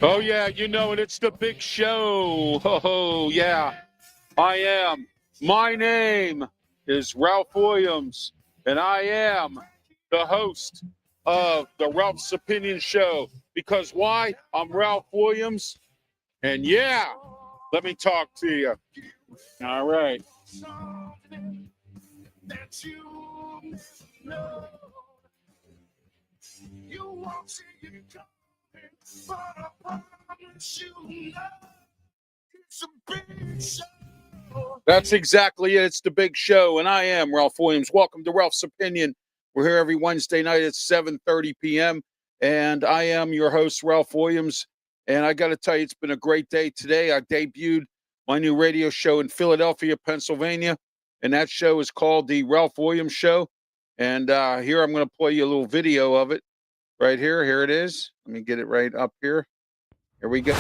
Oh, yeah, you know it. It's the big show. Oh, yeah, I am. My name is Ralph Williams, and I am the host of the Ralph's Opinion Show. Because why? I'm Ralph Williams, and yeah, let me talk to you. All right. You won't see it coming, but I promise you it's a big show. That's exactly it. It's the big show, and I am Ralph Williams. Welcome to Ralph's Opinion. We're here every Wednesday night at 7:30 p.m., and I am your host, Ralph Williams. And I got to tell you, it's been a great day today. I debuted my new radio show in Philadelphia, Pennsylvania, and that show is called The Ralph Williams Show. And here I'm going to play you a little video of it. Right here. Here it is. Let me get it right up here. Here we go.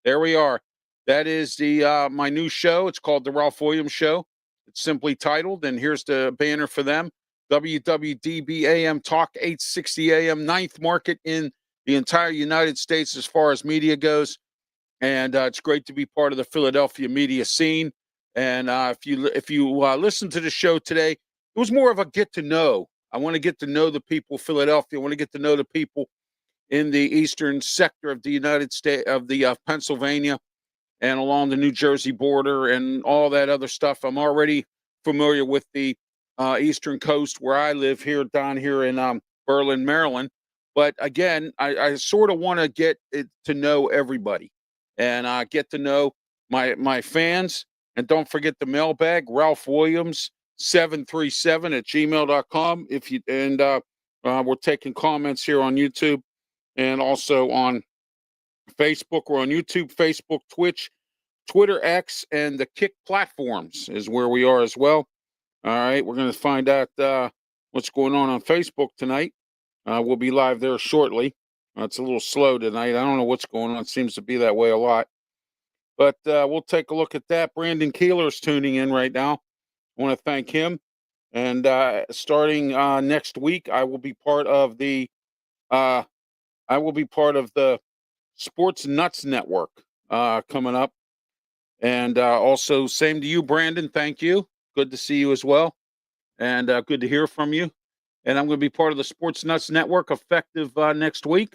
There we are. That is the my new show. It's called The Ralph Williams Show. It's simply titled, and here's the banner for them. WWDB AM Talk 860 AM, ninth market in the entire United States as far as media goes. And it's great to be part of the Philadelphia media scene. And if you listen to the show today, it was more of a get to know. I want to get to know the people of Philadelphia. I want to get to know the people in the eastern sector of the United States, of the Pennsylvania, and along the New Jersey border and all that other stuff. I'm already familiar with the eastern coast where I live here, down here in Berlin, Maryland. But again, I sort of want to get to know everybody and get to know my fans. And don't forget the mailbag, Ralph Williams 737 at gmail.com. We're taking comments here on YouTube and also on Facebook. We're on YouTube, Facebook, Twitch, Twitter, X, and the Kick platforms is where we are as well. All right, we're going to find out what's going on Facebook tonight. We'll be live there shortly. It's a little slow tonight. I don't know what's going on. It seems to be that way a lot. But we'll take a look at that. Brandon Keeler's tuning in right now. I want to thank him. And starting next week, I will be part of the Sports Nuts Network coming up. And also, same to you, Brandon. Thank you. Good to see you as well. And good to hear from you. And I'm going to be part of the Sports Nuts Network effective next week.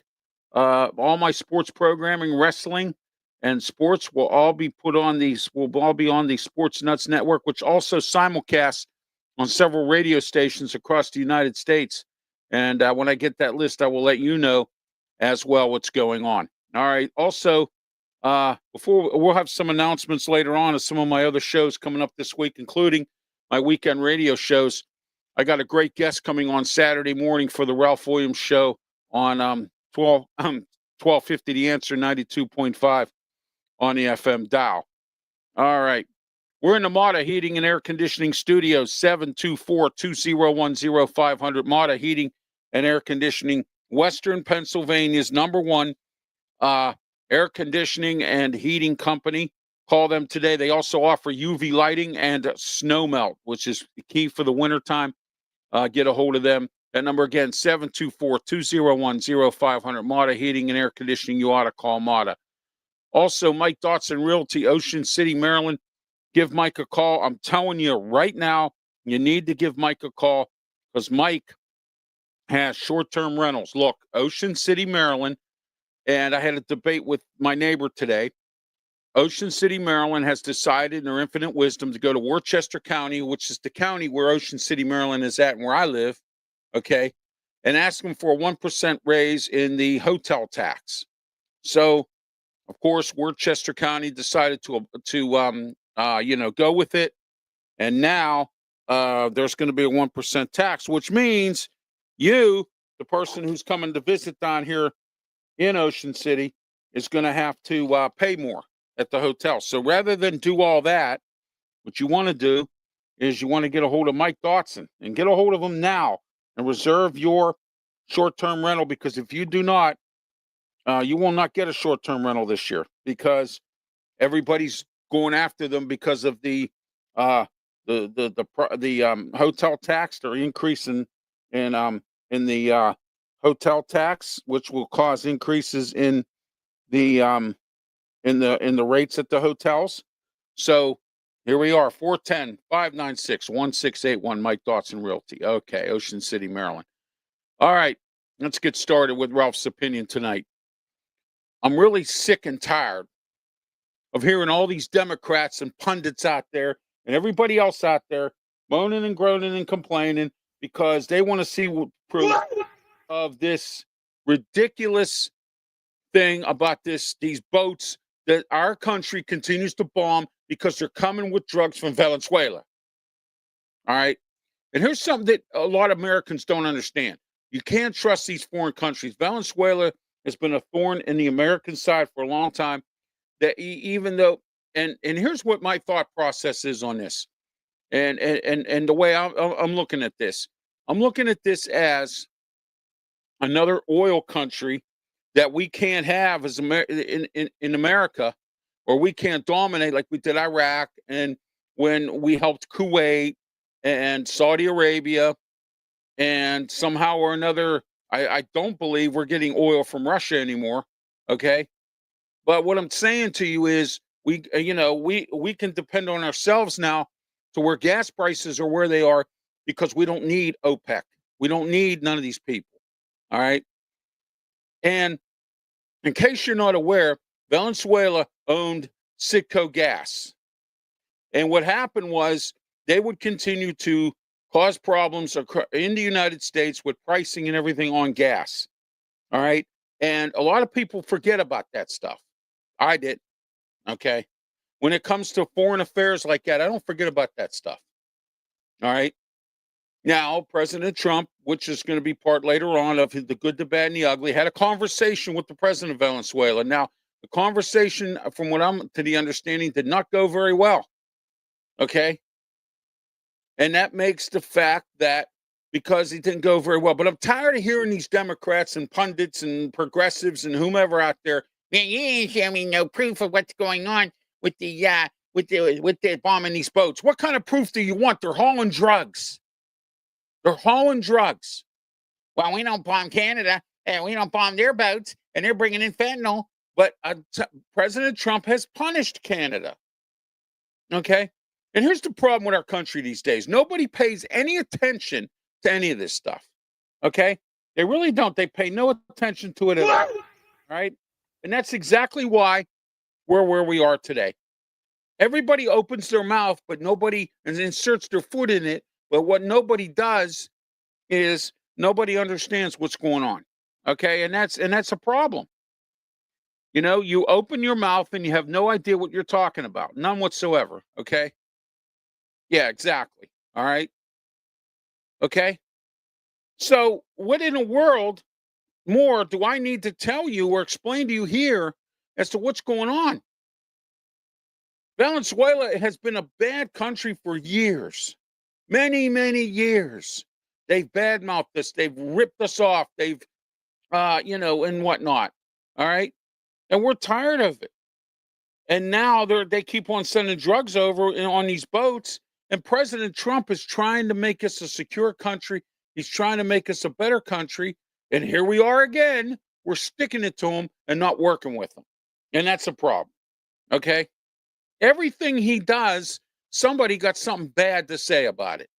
All my sports programming, wrestling, and sports will all be on the Sports Nuts Network, which also simulcasts on several radio stations across the United States. And when I get that list, I will let you know as well what's going on. All right. Also, we'll have some announcements later on of some of my other shows coming up this week, including my weekend radio shows. I got a great guest coming on Saturday morning for the Ralph Williams Show on 1250 The Answer, 92.5 on the FM dial. All right. We're in the Mata Heating and Air Conditioning Studios, 724-2010-500. Mata Heating and Air Conditioning, Western Pennsylvania's #1 air conditioning and heating company. Call them today. They also offer UV lighting and snow melt, which is key for the wintertime. Get a hold of them. That number again, 724-2010-500. Mata Heating and Air Conditioning. You ought to call Mata. Also, Mike Dotson Realty, Ocean City, Maryland. Give Mike a call. I'm telling you right now, you need to give Mike a call because Mike has short-term rentals. Look, Ocean City, Maryland, and I had a debate with my neighbor today. Ocean City, Maryland has decided in their infinite wisdom to go to Worcester County, which is the county where Ocean City, Maryland is at and where I live, okay? and asking for a 1% raise in the hotel tax. So, of course, Worcester County decided to go with it, and now there's going to be a 1% tax, which means you, the person who's coming to visit down here in Ocean City, is going to have to pay more at the hotel. So rather than do all that, what you want to do is you want to get a hold of Mike Dotson and get a hold of him now and reserve your short-term rental, because if you do not, you will not get a short-term rental this year, because everybody's going after them because of uh, the hotel tax. They're increasing in the hotel tax, which will cause increases the um, in the rates at the hotels. So here we are, 410-596-1681, Mike Dotson Realty. Okay, Ocean City, Maryland. All right, let's get started with Ralph's opinion tonight. I'm really sick and tired of hearing all these Democrats and pundits out there and everybody else out there moaning and groaning and complaining because they want to see proof of this ridiculous thing about these boats that our country continues to bomb because they're coming with drugs from Venezuela. All right. And here's something that a lot of Americans don't understand. You can't trust these foreign countries. Venezuela has been a thorn in the American side for a long time. That even though, and here's what my thought process is on this, and the way I'm looking at this. I'm looking at this as another oil country that we can't have as in America, or we can't dominate like we did Iraq, and when we helped Kuwait and Saudi Arabia, and somehow or another, I don't believe we're getting oil from Russia anymore. Okay, but what I'm saying to you is we can depend on ourselves now to where gas prices are where they are, because we don't need OPEC. We don't need none of these people. All right. And in case you're not aware, Venezuela owned Citgo Gas. And what happened was they would continue to cause problems in the United States with pricing and everything on gas. All right. And a lot of people forget about that stuff. I did. Okay. When it comes to foreign affairs like that, I don't forget about that stuff. All right. Now, President Trump, which is going to be part later on of the good, the bad, and the ugly, had a conversation with the president of Venezuela. Now, the conversation, from what I'm to the understanding, did not go very well. Okay. And that makes the fact that because he didn't go very well. But I'm tired of hearing these Democrats and pundits and progressives and whomever out there, man, you ain't showing me no proof of what's going on with the bombing these boats. What kind of proof do you want? They're hauling drugs. They're hauling drugs. Well, we don't bomb Canada, and we don't bomb their boats, and they're bringing in fentanyl. But President Trump has punished Canada. Okay? And here's the problem with our country these days. Nobody pays any attention to any of this stuff. Okay? They really don't. They pay no attention to it at all. Right? And that's exactly why we're where we are today. Everybody opens their mouth, but nobody inserts their foot in it. But what nobody does is nobody understands what's going on. Okay? And that's a problem. You know, you open your mouth and you have no idea what you're talking about. None whatsoever. Okay? Yeah, exactly. All right. Okay. So, what in the world more do I need to tell you or explain to you here as to what's going on? Venezuela has been a bad country for years, many, many years. They've badmouthed us. They've ripped us off. They've, and whatnot. All right. And we're tired of it. And now they keep on sending drugs over on these boats. And President Trump is trying to make us a secure country. He's trying to make us a better country. And here we are again. We're sticking it to him and not working with him. And that's a problem. Okay. Everything he does, somebody got something bad to say about it.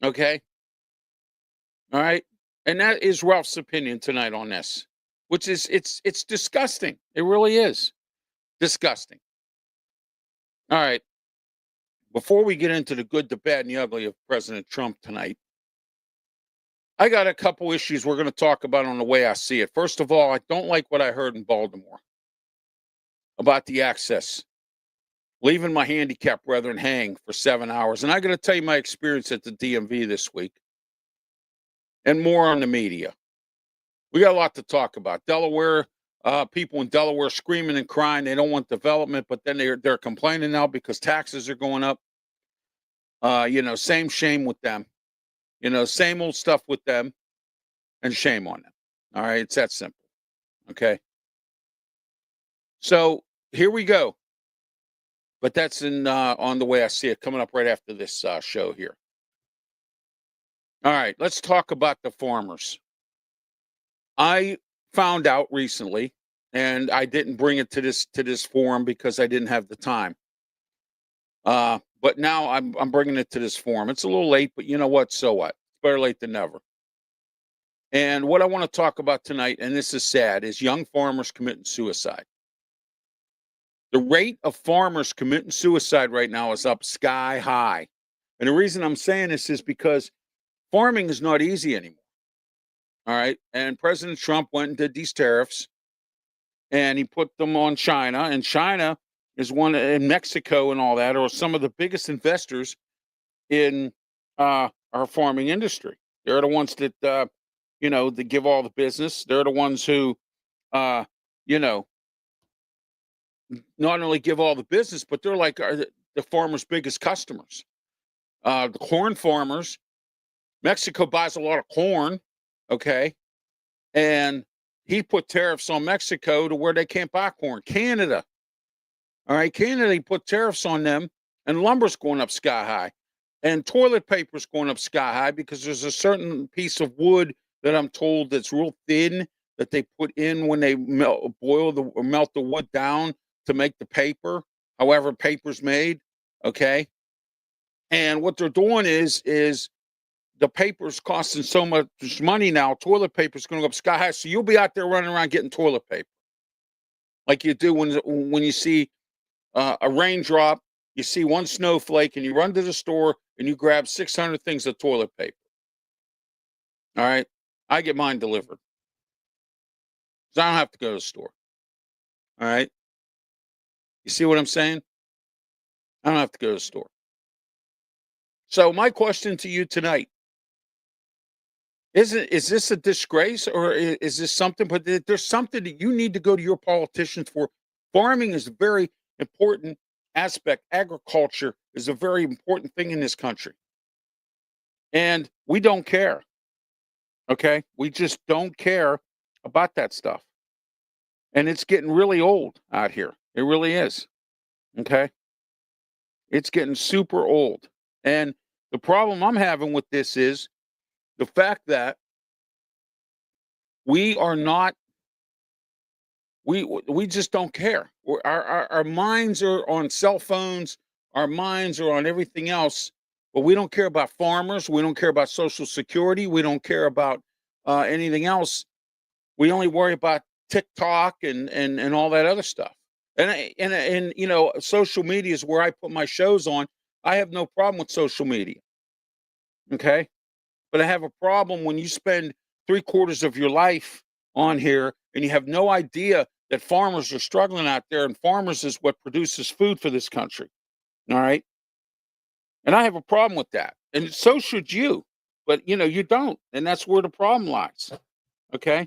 Okay. All right. And that is Ralph's opinion tonight on this, which is it's disgusting. It really is disgusting. All right. Before we get into the good, the bad, and the ugly of President Trump tonight, I got a couple issues we're going to talk about on the way I see it. First of all, I don't like what I heard in Baltimore about the access, leaving my handicapped brethren hang for 7 hours. And I got to tell you my experience at the DMV this week and more on the media. We got a lot to talk about. Delaware, people in Delaware screaming and crying. They don't want development, but then they're complaining now because taxes are going up. Same shame with them. Same old stuff with them, and shame on them. All right, it's that simple. Okay. So here we go. But that's in on the way I see it coming up right after this show here. All right, let's talk about the farmers. I found out recently, and I didn't bring it to this forum because I didn't have the time. But now I'm bringing it to this forum. It's a little late, but you know what? So what? It's better late than never. And what I want to talk about tonight, and this is sad, is young farmers committing suicide. The rate of farmers committing suicide right now is up sky high. And the reason I'm saying this is because farming is not easy anymore. All right. And President Trump went and did these tariffs and he put them on China. And China is one in Mexico and all that, are some of the biggest investors in our farming industry. They're the ones that, that give all the business. They're the ones who, you know, not only give all the business, but they're like the farmers' biggest customers. The corn farmers, Mexico buys a lot of corn, okay, and he put tariffs on Mexico to where they can't buy corn. Canada, all right, Canada, he put tariffs on them, and lumber's going up sky high, and toilet paper's going up sky high because there's a certain piece of wood that I'm told that's real thin that they put in when they melt the wood down to make the paper, however paper's made, okay? And what they're doing is the paper's costing so much money now, toilet paper's going to go up sky high. So you'll be out there running around getting toilet paper like you do when you see a raindrop, you see one snowflake, and you run to the store and you grab 600 things of toilet paper. All right? I get mine delivered. So I don't have to go to the store. All right? You see what I'm saying? I don't have to go to the store. So my question to you tonight, is this a disgrace or is this something? But there's something that you need to go to your politicians for. Farming is a very important aspect. Agriculture is a very important thing in this country. And we don't care. Okay? We just don't care about that stuff. And it's getting really old out here. It really is. Okay? It's getting super old. And the problem I'm having with this is the fact that we are not we just don't care. Our minds are on cell phones, our minds are on everything else, but we don't care about farmers, we don't care about social security, we don't care about anything else. We only worry about TikTok and all that other stuff. And social media is where I put my shows on. I have no problem with social media. Okay? But I have a problem when you spend 3/4 of your life on here and you have no idea that farmers are struggling out there, and farmers is what produces food for this country. All right. And I have a problem with that. And so should you. But you don't. And that's where the problem lies. Okay.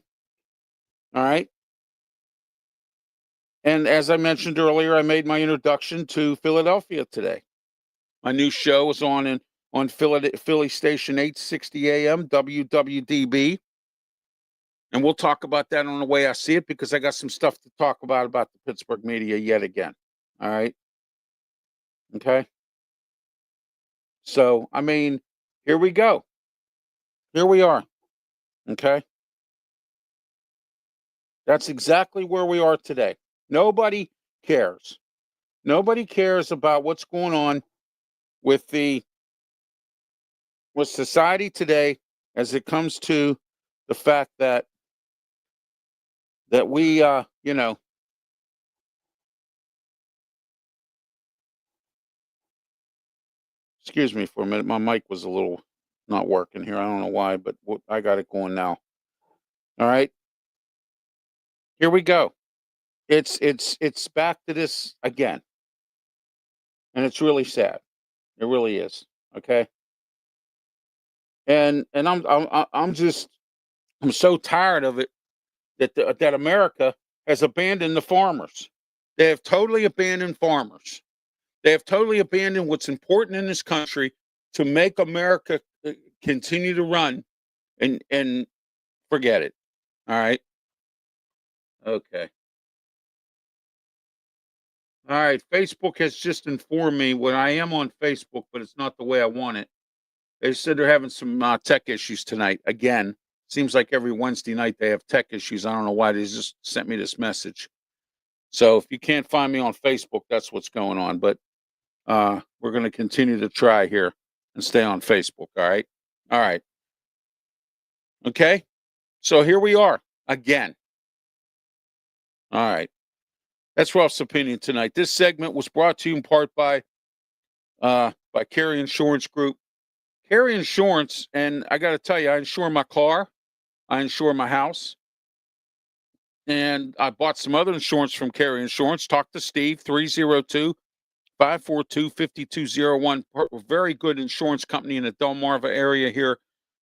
All right. And as I mentioned earlier, I made my introduction to Philadelphia today. My new show is on Philly Station 860 AM WWDB. And we'll talk about that on the way I see it because I got some stuff to talk about the Pittsburgh media yet again. All right. Okay. So, I mean, here we go. Here we are. Okay. That's exactly where we are today. Nobody cares. Nobody cares about what's going on with society today as it comes to the fact that we excuse me for a minute, my mic was a little not working here. I don't know why, but I got it going now. All right, here we go. It's back to this again, and it's really sad. It really is. Okay, and I'm just I'm so tired of it that America has abandoned the farmers. They have totally abandoned farmers. They have totally abandoned what's important in this country to make America continue to run and forget it. All right. Okay. All right. Facebook has just informed me when I am on Facebook, but it's not the way I want it. They said they're having some tech issues tonight. Again, seems like every Wednesday night they have tech issues. I don't know why they just sent me this message. So if you can't find me on Facebook, that's what's going on. But we're going to continue to try here and stay on Facebook. All right. All right. Okay. So here we are again. All right. That's Ralph's opinion tonight. This segment was brought to you in part by Carry Insurance Group. Carry Insurance, and I got to tell you, I insure my car, I insure my house, and I bought some other insurance from Carry Insurance. Talk to Steve, 302-542-5201. Very good insurance company in the Delmarva area here.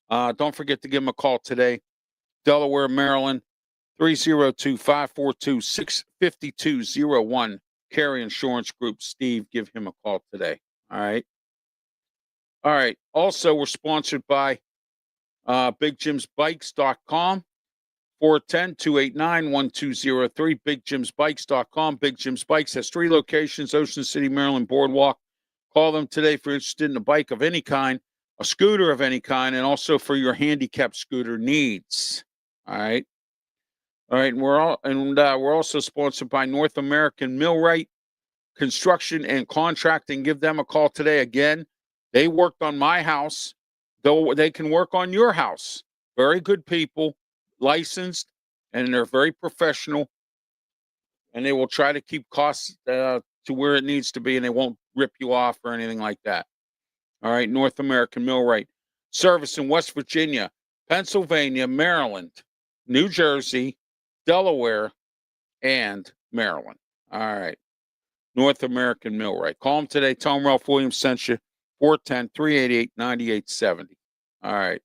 Don't forget to give them a call today. Delaware, Maryland, 302-542-5201. Carry Insurance Group. Steve, give him a call today. All right. All right. Also, we're sponsored by BigJimsBikes.com. 410-289-1203. BigJimsBikes.com. Big Jim's Bikes has 3 locations: Ocean City, Maryland, Boardwalk. Call them today if you're interested in a bike of any kind, a scooter of any kind, and also for your handicap scooter needs. All right. All right. And we're also sponsored by North American Millwright Construction and Contracting. Give them a call today. Again, they worked on my house, though they can work on your house. Very good people, licensed, and they're very professional, and they will try to keep costs to where it needs to be, and they won't rip you off or anything like that. All right. North American Millwright service in West Virginia, Pennsylvania, Maryland, New Jersey, Delaware, and Maryland. All right. North American Millwright. Call them today. Tell them Ralph Williams sent you. 410-388-9870. All right.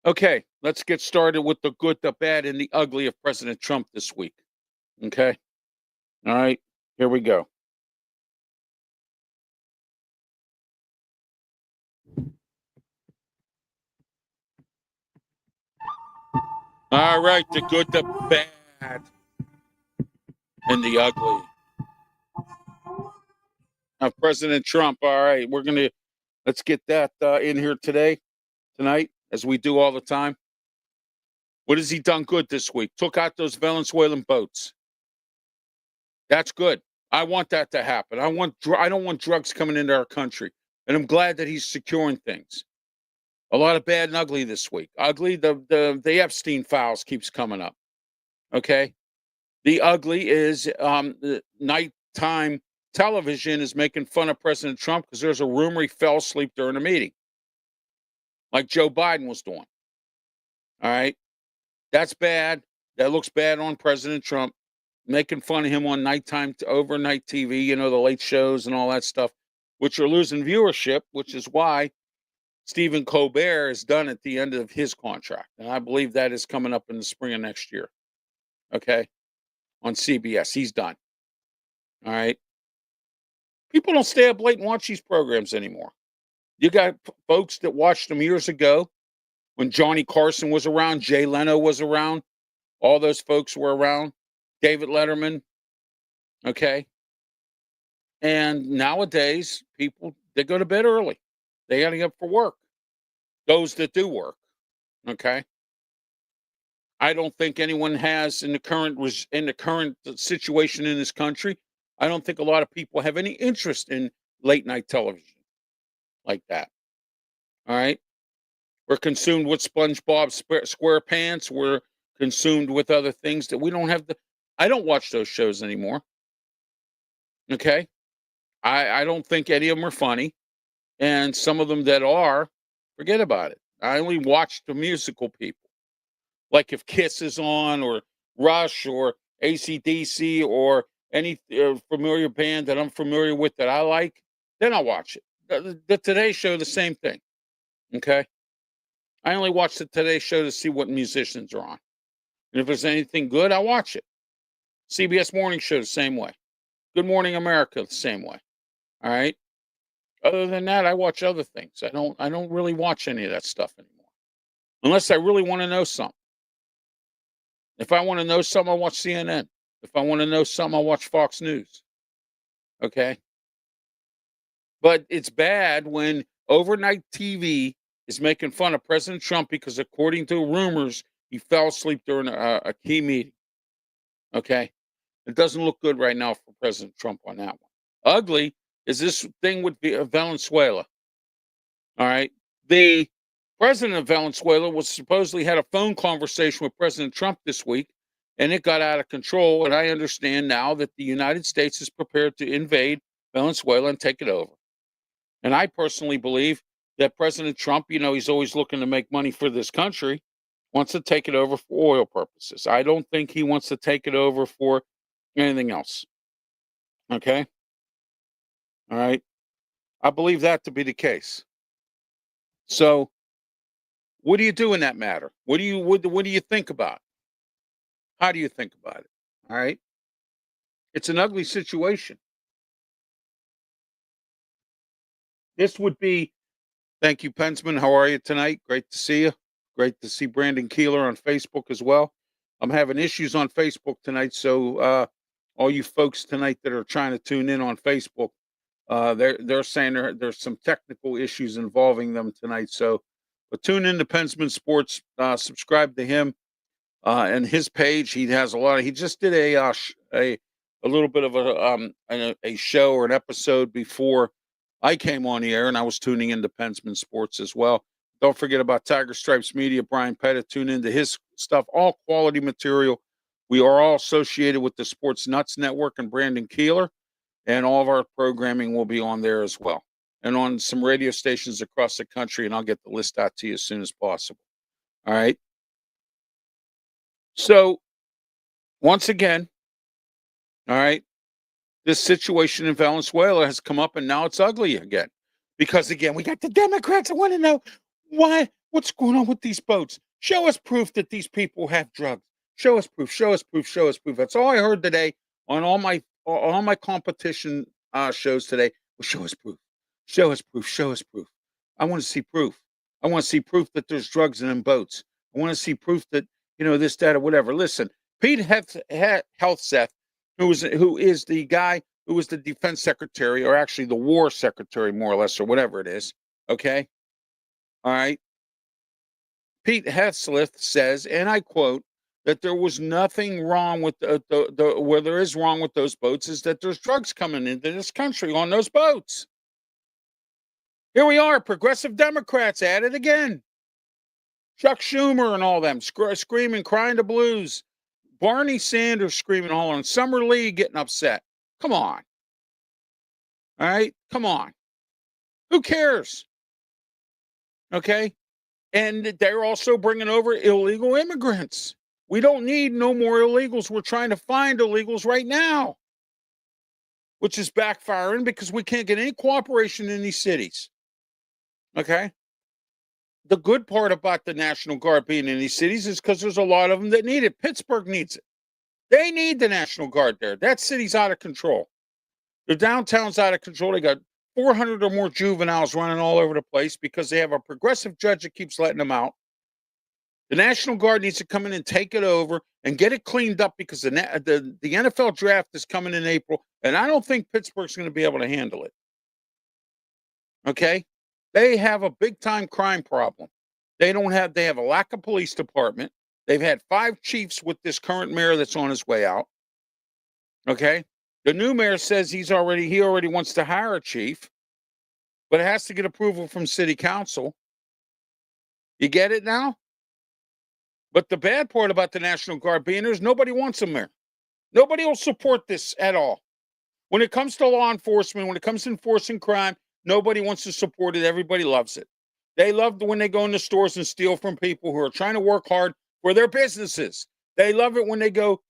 Okay, let's get started with the good, the bad, and the ugly of President Trump this week. Okay? All right, here we go. All right, the good, the bad, and the ugly of President Trump. All right, let's get that in here tonight, as we do all the time. What has he done good this week? Took out those Venezuelan boats. That's good. I want that to happen. I don't want drugs coming into our country, and I'm glad that he's securing things. A lot of bad and ugly this week. Ugly, the Epstein files keeps coming up. Okay, the ugly is the nighttime television is making fun of President Trump because there's a rumor he fell asleep during a meeting, like Joe Biden was doing. All right, that's bad. That looks bad on President Trump. Making fun of him on nighttime, overnight TV, the late shows and all that stuff, which are losing viewership, which is why Stephen Colbert is done at the end of his contract. And I believe that is coming up in the spring of next year. Okay. On CBS. He's done. All right. People don't stay up late and watch these programs anymore. You got folks that watched them years ago when Johnny Carson was around, Jay Leno was around, all those folks were around, David Letterman. Okay. And nowadays, people, they go to bed early. They got to get up for work. Those that do work. Okay. I don't think anyone has in the current situation in this country. I don't think a lot of people have any interest in late night television like that. All right. We're consumed with SpongeBob SquarePants. We're consumed with other things that we don't have. I don't watch those shows anymore. Okay. I don't think any of them are funny. And some of them that are, forget about it. I only watch the musical people. Like if Kiss is on, or Rush, or AC/DC, or any familiar band that I'm familiar with that I like, then I'll watch it. The Today Show, the same thing. Okay. I only watch the Today Show to see what musicians are on. And if there's anything good, I watch it. CBS Morning Show, the same way. Good Morning America, the same way. All right. Other than that, I watch other things. I don't really watch any of that stuff anymore. Unless I really want to know something. If I want to know something, I watch CNN. If I want to know something, I watch Fox News. Okay. But it's bad when overnight TV is making fun of President Trump because, according to rumors, he fell asleep during a key meeting. Okay. It doesn't look good right now for President Trump on that one. Ugly is this thing with Venezuela. All right. The president of Venezuela was supposedly had a phone conversation with President Trump this week, and it got out of control. And I understand now that the United States is prepared to invade Venezuela and take it over. And I personally believe that President Trump, he's always looking to make money for this country, wants to take it over for oil purposes. I don't think he wants to take it over for anything else. Okay. All right. I believe that to be the case. So what do you do in that matter? What do you think about? How do you think about it? All right. It's an ugly situation. This would be, thank you, Pensman. How are you tonight? Great to see you. Great to see Brandon Keeler on Facebook as well. I'm having issues on Facebook tonight. So all you folks tonight that are trying to tune in on Facebook, they're saying there's some technical issues involving them tonight. So, but tune in to Pensman Sports. Subscribe to him and his page. He has a lot of. He just did a little bit of a show or an episode before I came on the air, and I was tuning into Pensman Sports as well. Don't forget about Tiger Stripes Media. Brian Pettit, tune into his stuff. All quality material. We are all associated with the Sports Nuts Network and Brandon Keeler. And all of our programming will be on there as well, and on some radio stations across the country. And I'll get the list out to you as soon as possible. All right. So once again, all right, this situation in Venezuela has come up, and now it's ugly again. Because again, we got the Democrats. I want to know what's going on with these boats. Show us proof that these people have drugs. Show us proof. Show us proof. Show us proof. That's all I heard today on all my competition shows today. Well, show us proof. Show us proof. Show us proof. I want to see proof. I want to see proof that there's drugs in them boats. I want to see proof that this, that, or whatever. Listen, Pete Hegseth, who is the guy who was the defense secretary, or actually the war secretary, more or less, or whatever it is. Okay, all right. Pete Hegseth says, and I quote, that there was nothing wrong with where there is wrong with those boats is that there's drugs coming into this country on those boats. Here we are, progressive Democrats at it again. Chuck Schumer and all them screaming, crying the blues. Barney Sanders screaming, hollering. Summer Lee getting upset. Come on. All right, come on. Who cares? Okay, and they're also bringing over illegal immigrants. We don't need no more illegals. We're trying to find illegals right now, which is backfiring because we can't get any cooperation in these cities. Okay. The good part about the National Guard being in these cities is because there's a lot of them that need it. Pittsburgh needs it. They need the National Guard there. That city's out of control. The downtown's out of control. They got 400 or more juveniles running all over the place because they have a progressive judge that keeps letting them out. The National Guard needs to come in and take it over and get it cleaned up because the NFL draft is coming in April, and I don't think Pittsburgh's going to be able to handle it. Okay? They have a big-time crime problem. They have a lack of police department. They've had 5 chiefs with this current mayor that's on his way out. Okay? The new mayor says he already wants to hire a chief, but it has to get approval from city council. You get it now? But the bad part about the National Guard being there is nobody wants them there. Nobody will support this at all. When it comes to law enforcement, when it comes to enforcing crime, Nobody wants to support it. Everybody loves it. They love when they go in the stores and steal from people who are trying to work hard for their businesses. They love it when they go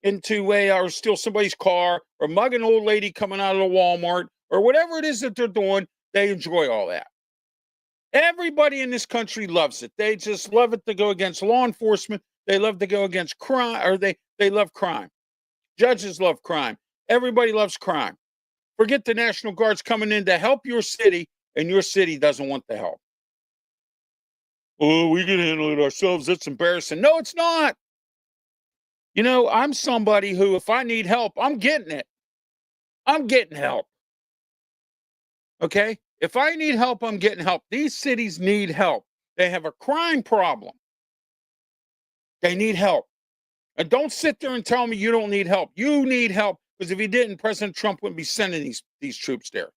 into or steal somebody's car or mug an old lady coming out of the Walmart or whatever it is that they're doing. They enjoy all that. Everybody in this country loves it. They just love it to go against law enforcement. They love to go against crime, or they love crime. Judges love crime. Everybody loves crime. Forget the National Guard's coming in to help your city, and your city doesn't want the help. Oh, we can handle it ourselves. That's embarrassing. No, it's not. You know, I'm somebody who, if I need help, I'm getting it. I'm getting help. Okay? If I need help, I'm getting help. These cities need help. They have a crime problem. They need help. And don't sit there and tell me you don't need help. You need help, because if you didn't, President Trump wouldn't be sending these troops there.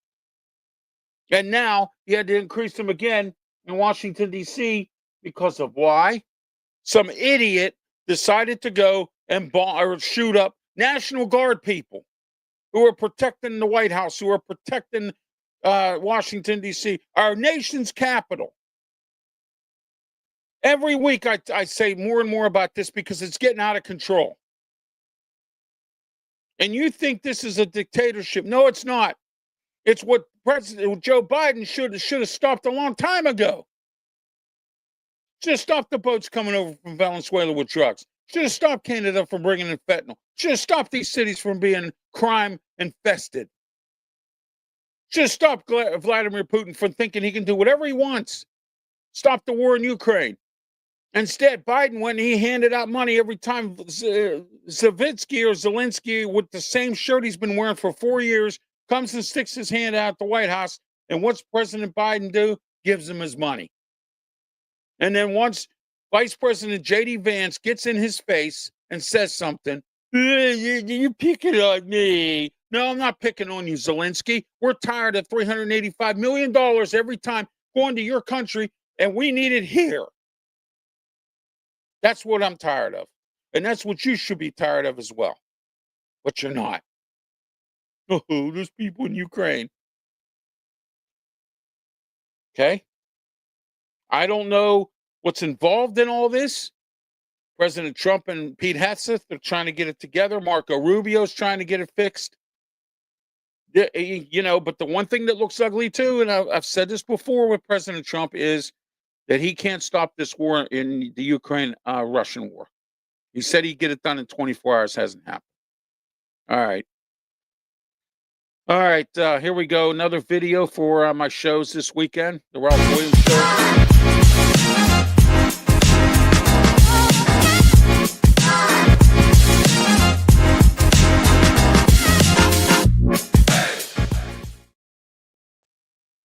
And now he had to increase them again in Washington, D.C. because of why? Some idiot decided to go and shoot up National Guard people who are protecting the White House, who are protecting Washington, D.C., our nation's capital. Every week I say more and more about this because it's getting out of control. And you think this is a dictatorship. No, it's not. It's what President Joe Biden should have stopped a long time ago. Should have stopped the boats coming over from Venezuela with drugs. Should have stopped Canada from bringing in fentanyl. Should have stopped these cities from being crime infested. Should have stopped Vladimir Putin from thinking he can do whatever he wants. Stop the war in Ukraine. Instead, Biden, when he handed out money every time Zelensky, with the same shirt he's been wearing for 4 years, comes and sticks his hand out at the White House, and what's President Biden do? Gives him his money. And then once Vice President J.D. Vance gets in his face and says something, you're picking on me. No, I'm not picking on you, Zelensky. We're tired of $385 million every time going to your country, and we need it here. That's what I'm tired of. And that's what you should be tired of as well. But you're not. Oh, there's people in Ukraine. Okay? I don't know what's involved in all this. President Trump and Pete Hegseth, they're trying to get it together. Marco Rubio's trying to get it fixed. You know, but the one thing that looks ugly too, and I've said this before with President Trump, is that he can't stop this war in the Ukraine-Russian war. He said he'd get it done in 24 hours. Hasn't happened. All right. All right. Here we go. Another video for my shows this weekend. The Ralph Williams Show.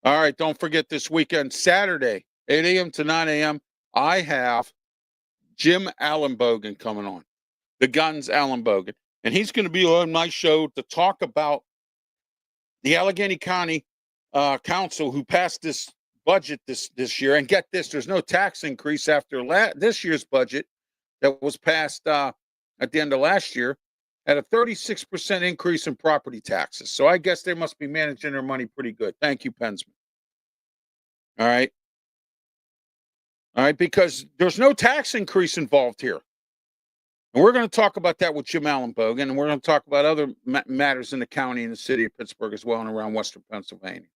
All right. Don't forget this weekend, Saturday, 8 a.m. to 9 a.m., I have Jim Allenbogen coming on, the Guns Allenbogen. And he's going to be on my show to talk about the Allegheny County Council, who passed this budget this year. And get this, there's no tax increase after this year's budget that was passed at the end of last year, at a 36% increase in property taxes. So I guess they must be managing their money pretty good. Thank you, Pensman. All right. All right, because there's no tax increase involved here. And we're going to talk about that with Jim Allenbogen, and we're going to talk about other matters in the county and the city of Pittsburgh as well, and around Western Pennsylvania.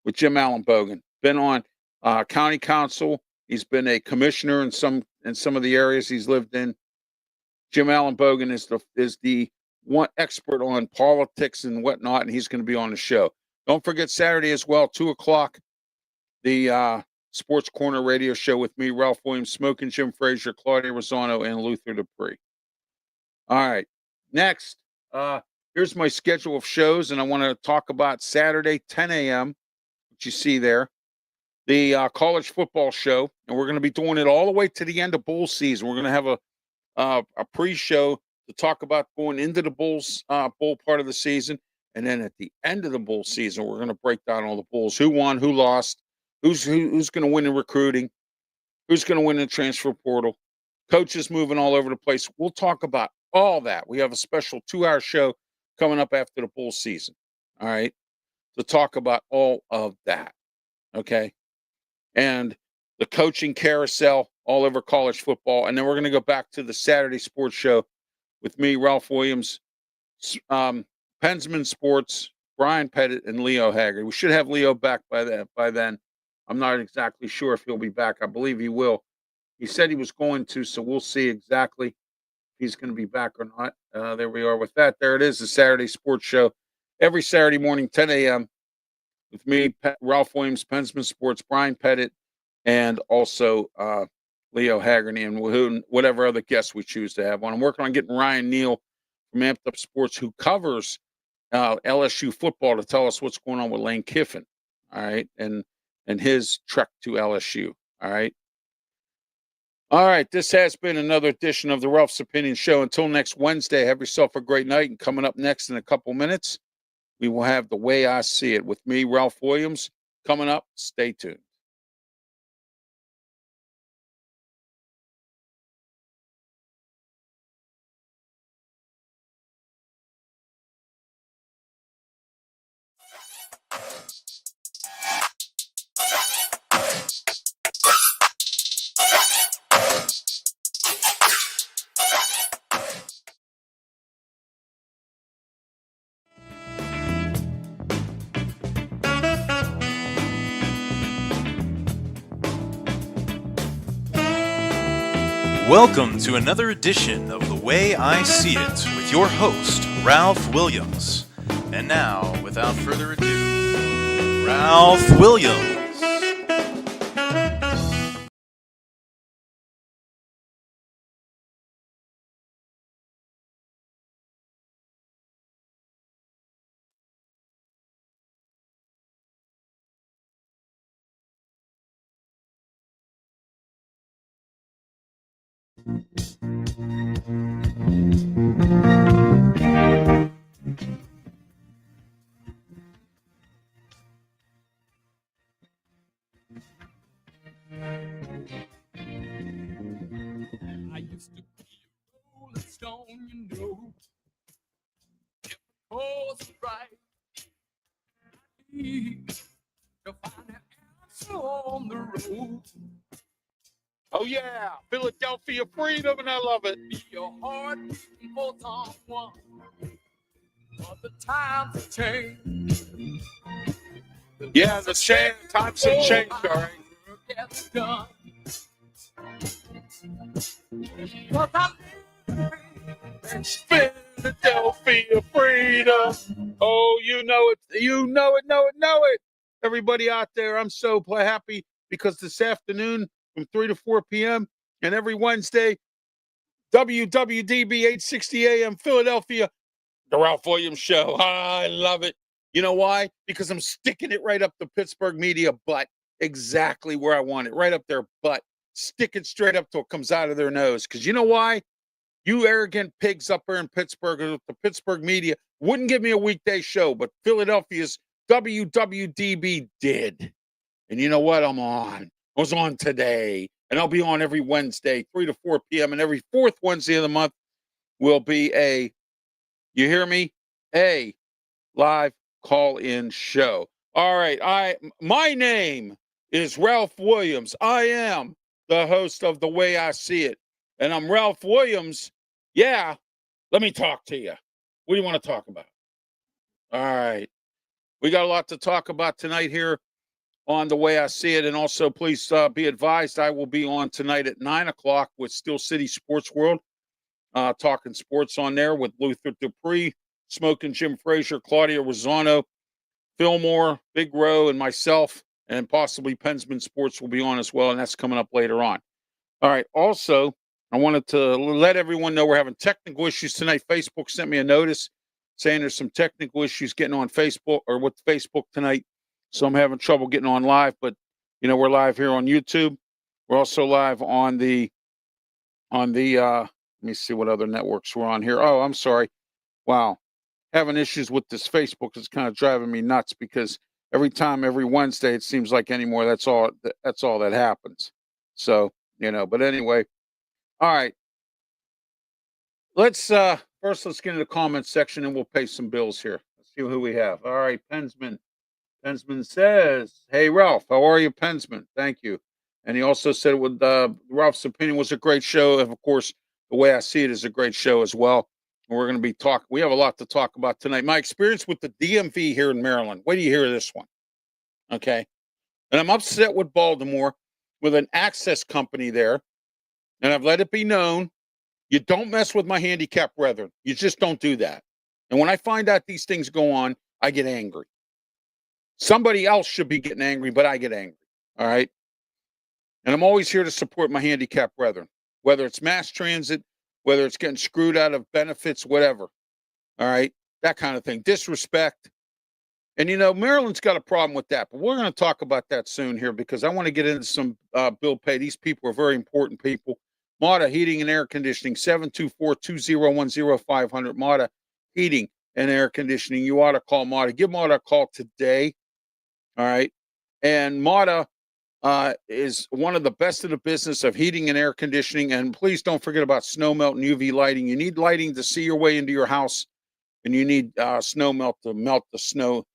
With Jim Allenbogen, been on county council. He's been a commissioner in some of the areas he's lived in. Jim Allenbogen is the one expert on politics and whatnot, and he's going to be on the show. Don't forget Saturday as well, 2:00, the Sports Corner radio show with me, Ralph Williams, Smoking Jim Frazier, Claudia Rosano, and Luther Dupree. All right. Next, here's my schedule of shows, and I want to talk about Saturday, 10 a.m., which you see there, the college football show, and we're going to be doing it all the way to the end of bowl season. We're going to have a pre-show to talk about going into the bowl part of the season, and then at the end of the bowl season, we're going to break down all the bowls, who won, who lost, who's going to win in recruiting, who's going to win in the transfer portal, coaches moving all over the place. We'll talk about all that. We have a special 2-hour show coming up after the bowl season. All right. to talk about all of that. Okay. And the coaching carousel all over college football. And then we're going to go back to the Saturday sports show with me, Ralph Williams, Pensman Sports, Brian Pettit, and Leo Haggerty. We should have Leo back by then. I'm not exactly sure if he'll be back. I believe he will. He said he was going to, so we'll see exactly if he's going to be back or not. There we are with that. There it is, the Saturday sports show. Every Saturday morning, 10 a.m. with me, Ralph Williams, Pensman Sports, Brian Pettit, and also Leo Haggerty, and whatever other guests we choose to have on. I'm working on getting Ryan Neal from Amped Up Sports, who covers LSU football, to tell us what's going on with Lane Kiffin. All right, and his trek to LSU. All right. All right, this has been another edition of the Ralph's Opinion Show. Until next Wednesday, have yourself a great night. And coming up next in a couple minutes, we will have The Way I See It with me, Ralph Williams. Coming up, stay tuned. Welcome to another edition of The Way I See It with your host, Ralph Williams. And now, without further ado, Ralph Williams. I used to be a rolling stone, you know. Kept the course right. I need to find an answer on the road. Oh, yeah, Philadelphia freedom, and I love it. Be your heart beating for someone. But the times have changed. Yeah, the times have changed, all right. Gets done. 'Cause I'm Philadelphia freedom. Oh, you know it. You know it, know it, know it. Everybody out there, I'm so happy because this afternoon from 3 to 4 p.m. and every Wednesday, WWDB 860 AM Philadelphia, the Ralph Williams Show. I love it. You know why? Because I'm sticking it right up the Pittsburgh media butt, exactly where I want it, right up their butt. Stick it straight up till it comes out of their nose. Because you know why? You arrogant pigs up there in Pittsburgh, the Pittsburgh media wouldn't give me a weekday show, but Philadelphia's WWDB did. And you know what? I'm on. I was on today, and I'll be on every Wednesday, 3 to 4 p.m. And every fourth Wednesday of the month will be you hear me? A live call-in show. All right. My name is Ralph Williams. I am the host of The Way I See It. And I'm Ralph Williams. Yeah, let me talk to you. What do you want to talk about? All right. We got a lot to talk about tonight here on The Way I See It. And also, please be advised, I will be on tonight at 9 o'clock with Steel City Sports World, talking sports on there with Luther Dupree, Smoking Jim Frazier, Claudia Rosano, Fillmore, Big Row, and myself, and possibly Pensman Sports will be on as well, and that's coming up later on. All right. Also, I wanted to let everyone know we're having technical issues tonight. Facebook sent me a notice saying there's some technical issues getting on Facebook or with Facebook tonight. So I'm having trouble getting on live, but you know, we're live here on YouTube. We're also live on the let me see what other networks we're on here. Oh, I'm sorry. Wow. Having issues with this Facebook is kind of driving me nuts because every Wednesday, it seems like anymore. That's all that happens. So, you know, but anyway, all right. Let's first let's get into the comments section and we'll pay some bills here. Let's see who we have. All right, Pensman. Pensman says, "Hey Ralph, how are you, Pensman? Thank you." And he also said, "With Ralph's opinion was a great show, and of course, the way I see it is a great show as well." And we're going to be talking. We have a lot to talk about tonight. My experience with the DMV here in Maryland. Wait till you hear this one, okay? And I'm upset with Baltimore, with an access company there, and I've let it be known you don't mess with my handicapped brethren. You just don't do that. And when I find out these things go on, I get angry. Somebody else should be getting angry, but I get angry. All right. And I'm always here to support my handicapped brethren, whether it's mass transit, whether it's getting screwed out of benefits, whatever. All right. That kind of thing. Disrespect. And, Maryland's got a problem with that. But we're going to talk about that soon here because I want to get into some bill pay. These people are very important people. Mata Heating and Air Conditioning, 724-2010-500. Mata Heating and Air Conditioning. You ought to call Mata. Give Mata a call today. All right. And Mata is one of the best in the business of heating and air conditioning. And please don't forget about snow melt and UV lighting. You need lighting to see your way into your house, and you need snow melt to melt the snow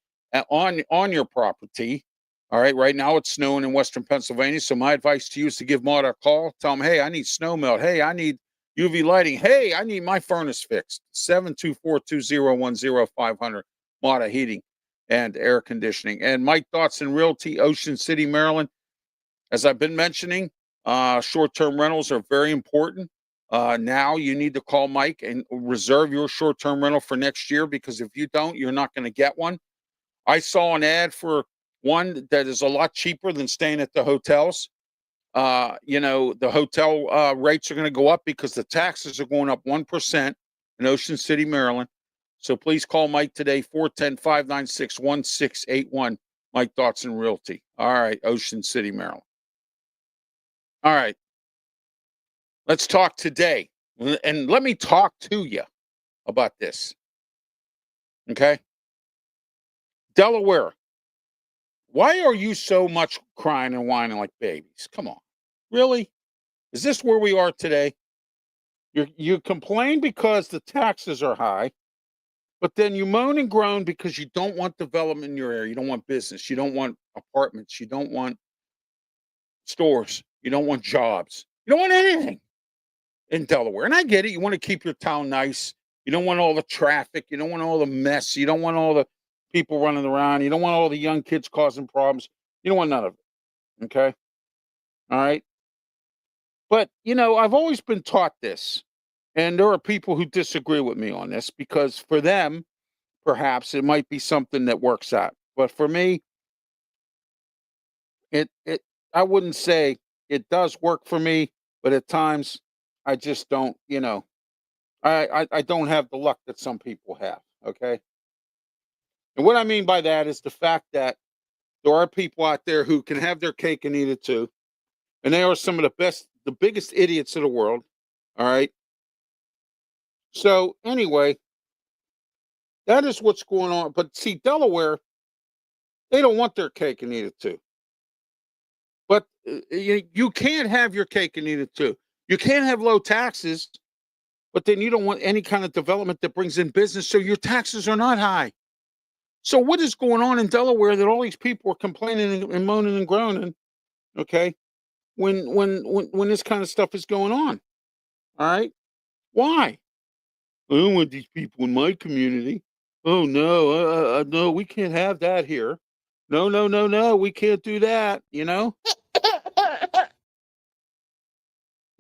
on your property. All right. Right now it's snowing in Western Pennsylvania. So my advice to you is to give Mata a call. Tell them, hey, I need snow melt. Hey, I need UV lighting. Hey, I need my furnace fixed. 724-2010-500. Mata Heating and Air Conditioning. And Mike Dotson Realty, Ocean City, Maryland. As I've been mentioning, short-term rentals are very important. Now you need to call Mike and reserve your short-term rental for next year, because if you don't, you're not going to get one. I saw an ad for one that is a lot cheaper than staying at the hotels. The hotel rates are going to go up because the taxes are going up 1% in Ocean City, Maryland. So please call Mike today, 410-596-1681. Mike Dotson Realty. All right, Ocean City, Maryland. All right. Let's talk today. And let me talk to you about this. Okay? Delaware. Why are you so much crying and whining like babies? Come on. Really? Is this where we are today? You complain because the taxes are high, but then you moan and groan because you don't want development in your area. You don't want business. You don't want apartments. You don't want stores. You don't want jobs. You don't want anything in Delaware. And I get it. You want to keep your town nice. You don't want all the traffic. You don't want all the mess. You don't want all the people running around. You don't want all the young kids causing problems. You don't want none of it. Okay? All right? But, I've always been taught this. And there are people who disagree with me on this, because for them, perhaps it might be something that works out. But for me, it I wouldn't say it does work for me, but at times I just don't, I don't have the luck that some people have. Okay. And what I mean by that is the fact that there are people out there who can have their cake and eat it too. And they are some of the biggest idiots of the world. All right. So anyway, that is what's going on. But see, Delaware, they don't want their cake and eat it too. But you can't have your cake and eat it too. You can't have low taxes, but then you don't want any kind of development that brings in business, so your taxes are not high. So what is going on in Delaware that all these people are complaining and moaning and groaning? Okay, when this kind of stuff is going on, all right? Why? I don't want these people in my community. Oh no, no, we can't have that here. No, no, no, no, we can't do that.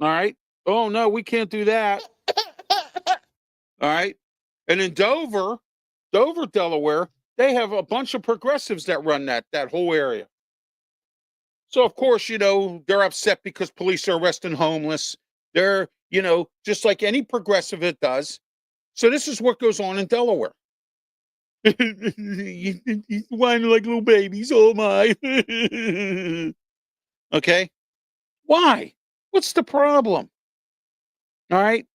All right. Oh no, we can't do that. All right. And in Dover, Delaware, they have a bunch of progressives that run that whole area. So of course, they're upset because police are arresting homeless. They're, just like any progressive it does. So this is what goes on in Delaware. He's whining like little babies. Oh my. Okay. Why? What's the problem? All right.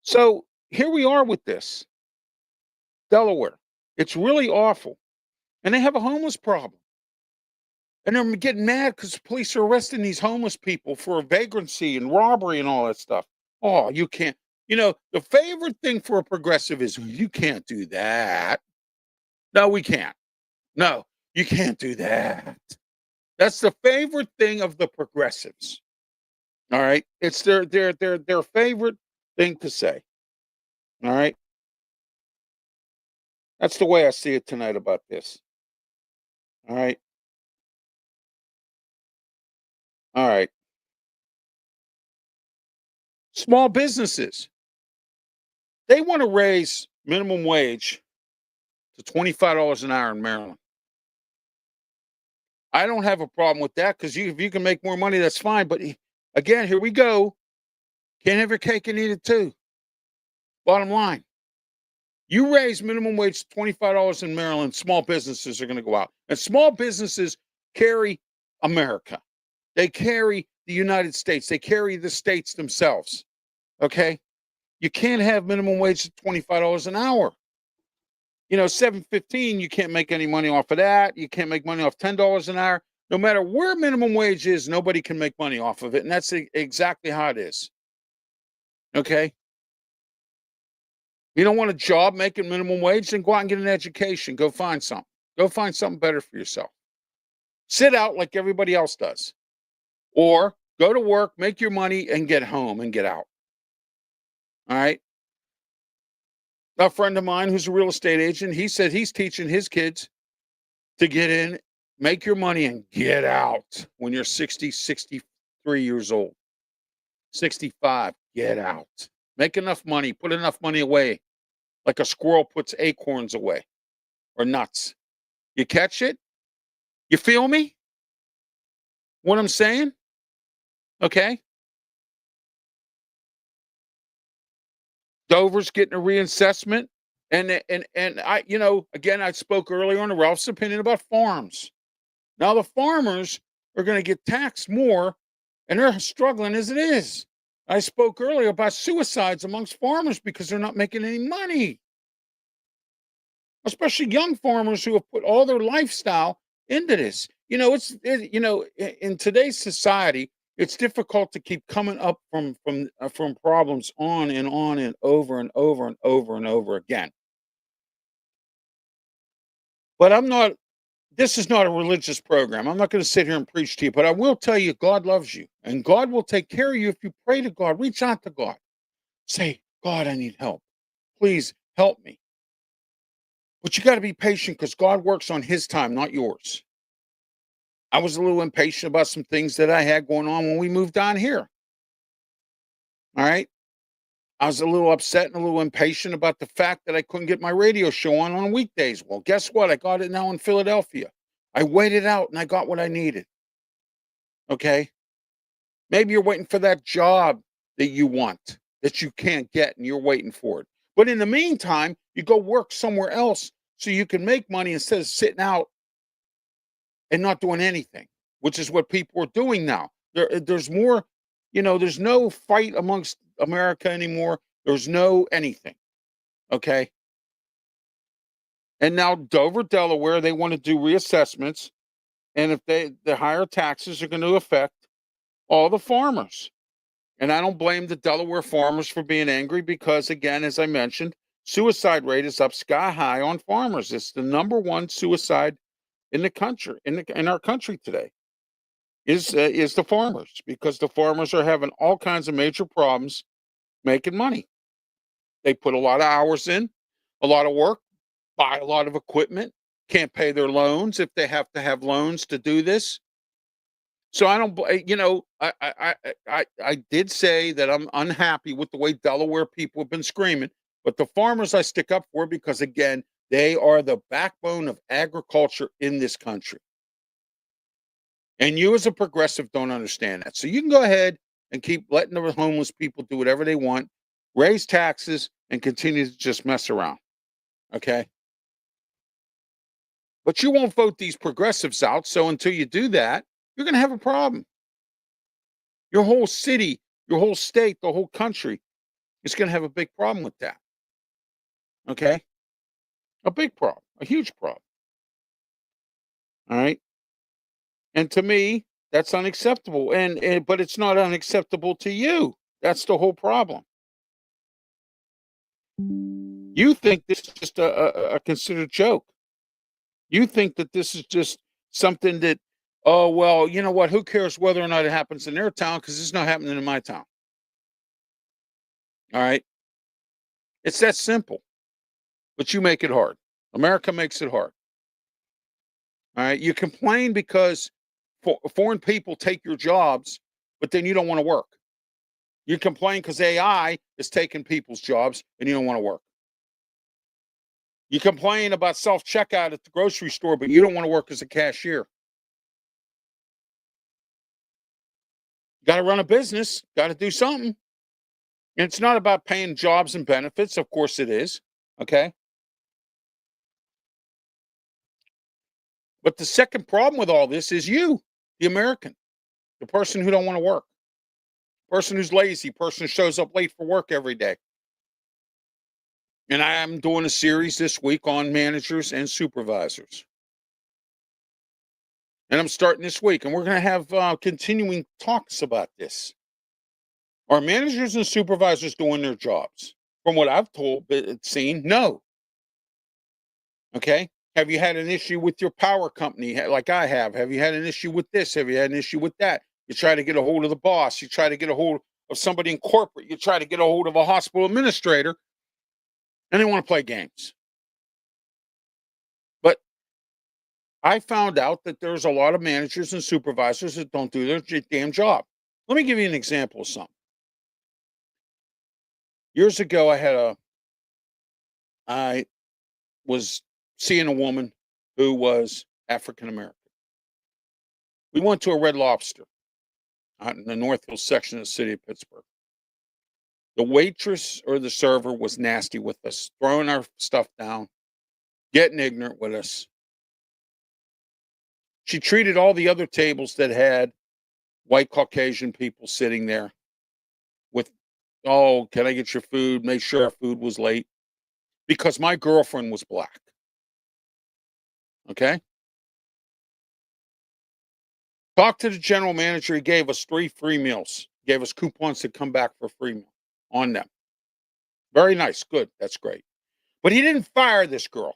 So here we are with this. Delaware. It's really awful. And they have a homeless problem. And they're getting mad because police are arresting these homeless people for vagrancy and robbery and all that stuff. Oh, you can't. The favorite thing for a progressive is you can't do that. No, we can't. No, you can't do that. That's the favorite thing of the progressives. All right. It's their favorite thing to say. All right. That's the way I see it tonight about this. All right. All right. Small businesses. They want to raise minimum wage to $25 an hour in Maryland. I don't have a problem with that because if you can make more money, that's fine. But again, here we go. Can't have your cake and eat it too. Bottom line, you raise minimum wage to $25 in Maryland, small businesses are going to go out. And small businesses carry America. They carry the United States. They carry the states themselves. Okay? You can't have minimum wage at $25 an hour. You know, $7.15, you can't make any money off of that. You can't make money off $10 an hour. No matter where minimum wage is, nobody can make money off of it. And that's exactly how it is. Okay? You don't want a job making minimum wage, then go out and get an education. Go find something. Go find something better for yourself. Sit out like everybody else does. Or go to work, make your money, and get home and get out. All right? A friend of mine who's a real estate agent, he said he's teaching his kids to get in, make your money, and get out when you're 60, 63 years old. 65, get out. Make enough money, put enough money away, like a squirrel puts acorns away or nuts. You catch it? You feel me? What I'm saying? Okay. Dover's getting a reassessment. And I, again, I spoke earlier on Ralph's opinion about farms. Now the farmers are going to get taxed more, and they're struggling as it is. I spoke earlier about suicides amongst farmers because they're not making any money. Especially young farmers who have put all their lifestyle into this. In today's society, it's difficult to keep coming up from problems on and over and over and over and over again. But this is not a religious program. I'm not going to sit here and preach to you, but I will tell you God loves you and God will take care of you if you pray to God. Reach out to God. Say, God, I need help. Please help me. But you got to be patient because God works on his time, not yours. I was a little impatient about some things that I had going on when we moved down here. All right. I was a little upset and a little impatient about the fact that I couldn't get my radio show on weekdays. Well, guess what? I got it now in Philadelphia. I waited out and I got what I needed. Okay. Maybe you're waiting for that job that you want, that you can't get, and you're waiting for it. But in the meantime, you go work somewhere else so you can make money instead of sitting out and not doing anything, which is what people are doing now. There's more, there's no fight amongst America anymore. There's no anything. Okay. And now Dover, Delaware, they want to do reassessments. And if the higher taxes are going to affect all the farmers. And I don't blame the Delaware farmers for being angry because, again, as I mentioned, suicide rate is up sky high on farmers. It's the number one suicide in the country, in our country today, is the farmers, because the farmers are having all kinds of major problems making money. They put a lot of hours in, a lot of work, buy a lot of equipment, can't pay their loans if they have to have loans to do this. So I don't, I did say that I'm unhappy with the way Delaware people have been screaming, but the farmers I stick up for because, again, they are the backbone of agriculture in this country. And you as a progressive don't understand that. So you can go ahead and keep letting the homeless people do whatever they want, raise taxes, and continue to just mess around. Okay? But you won't vote these progressives out. So until you do that, you're going to have a problem. Your whole city, your whole state, the whole country is going to have a big problem with that. Okay? A big problem, a huge problem. All right? And to me, that's unacceptable. But it's not unacceptable to you. That's the whole problem. You think this is just a considered joke. You think that this is just something that, oh, well, you know what? Who cares whether or not it happens in their town because it's not happening in my town. All right. It's that simple, but you make it hard. America makes it hard. All right. You complain because foreign people take your jobs, but then you don't want to work. You complain because AI is taking people's jobs and you don't want to work. You complain about self checkout at the grocery store, but you don't want to work as a cashier. Got to run a business, got to do something. And it's not about paying jobs and benefits. Of course it is. Okay. But the second problem with all this is you, the American, the person who don't want to work, person who's lazy, person who shows up late for work every day. And I am doing a series this week on managers and supervisors. And I'm starting this week, and we're going to have continuing talks about this. Are managers and supervisors doing their jobs? From what I've seen, no. Okay. Have you had an issue with your power company like I have? Have you had an issue with this? Have you had an issue with that? You try to get a hold of the boss. You try to get a hold of somebody in corporate. You try to get a hold of a hospital administrator, and they want to play games. But I found out that there's a lot of managers and supervisors that don't do their damn job. Let me give you an example of something. Years ago, I was seeing a woman who was African American. We went to a Red Lobster out in the North Hills section of the city of Pittsburgh. The waitress or the server was nasty with us, throwing our stuff down, getting ignorant with us. She treated all the other tables that had white Caucasian people sitting there with, oh, can I get your food? Make sure our food was late. Because my girlfriend was black. Okay? Talked to the general manager. He gave us 3 free meals. Gave us coupons to come back for a free meal on them. Very nice. Good. That's great. But he didn't fire this girl.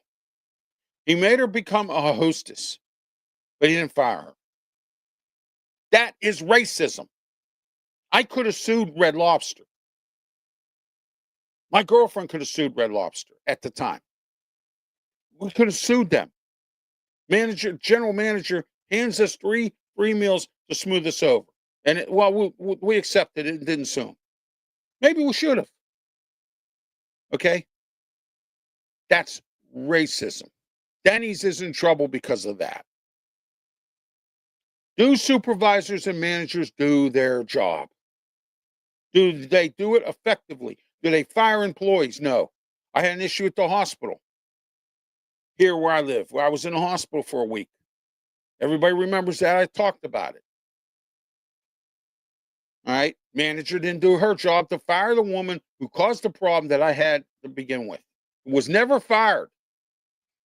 He made her become a hostess, but he didn't fire her. That is racism. I could have sued Red Lobster. My girlfriend could have sued Red Lobster at the time. We could have sued them. General manager hands us 3 free meals to smooth us over. And we accepted it and didn't sue him. Maybe we should have. Okay? That's racism. Denny's is in trouble because of that. Do supervisors and managers do their job? Do they do it effectively? Do they fire employees? No. I had an issue at the hospital here where I live, where I was in a hospital for a week. Everybody remembers that. I talked about it. All right. Manager didn't do her job to fire the woman who caused the problem that I had to begin with. Was never fired.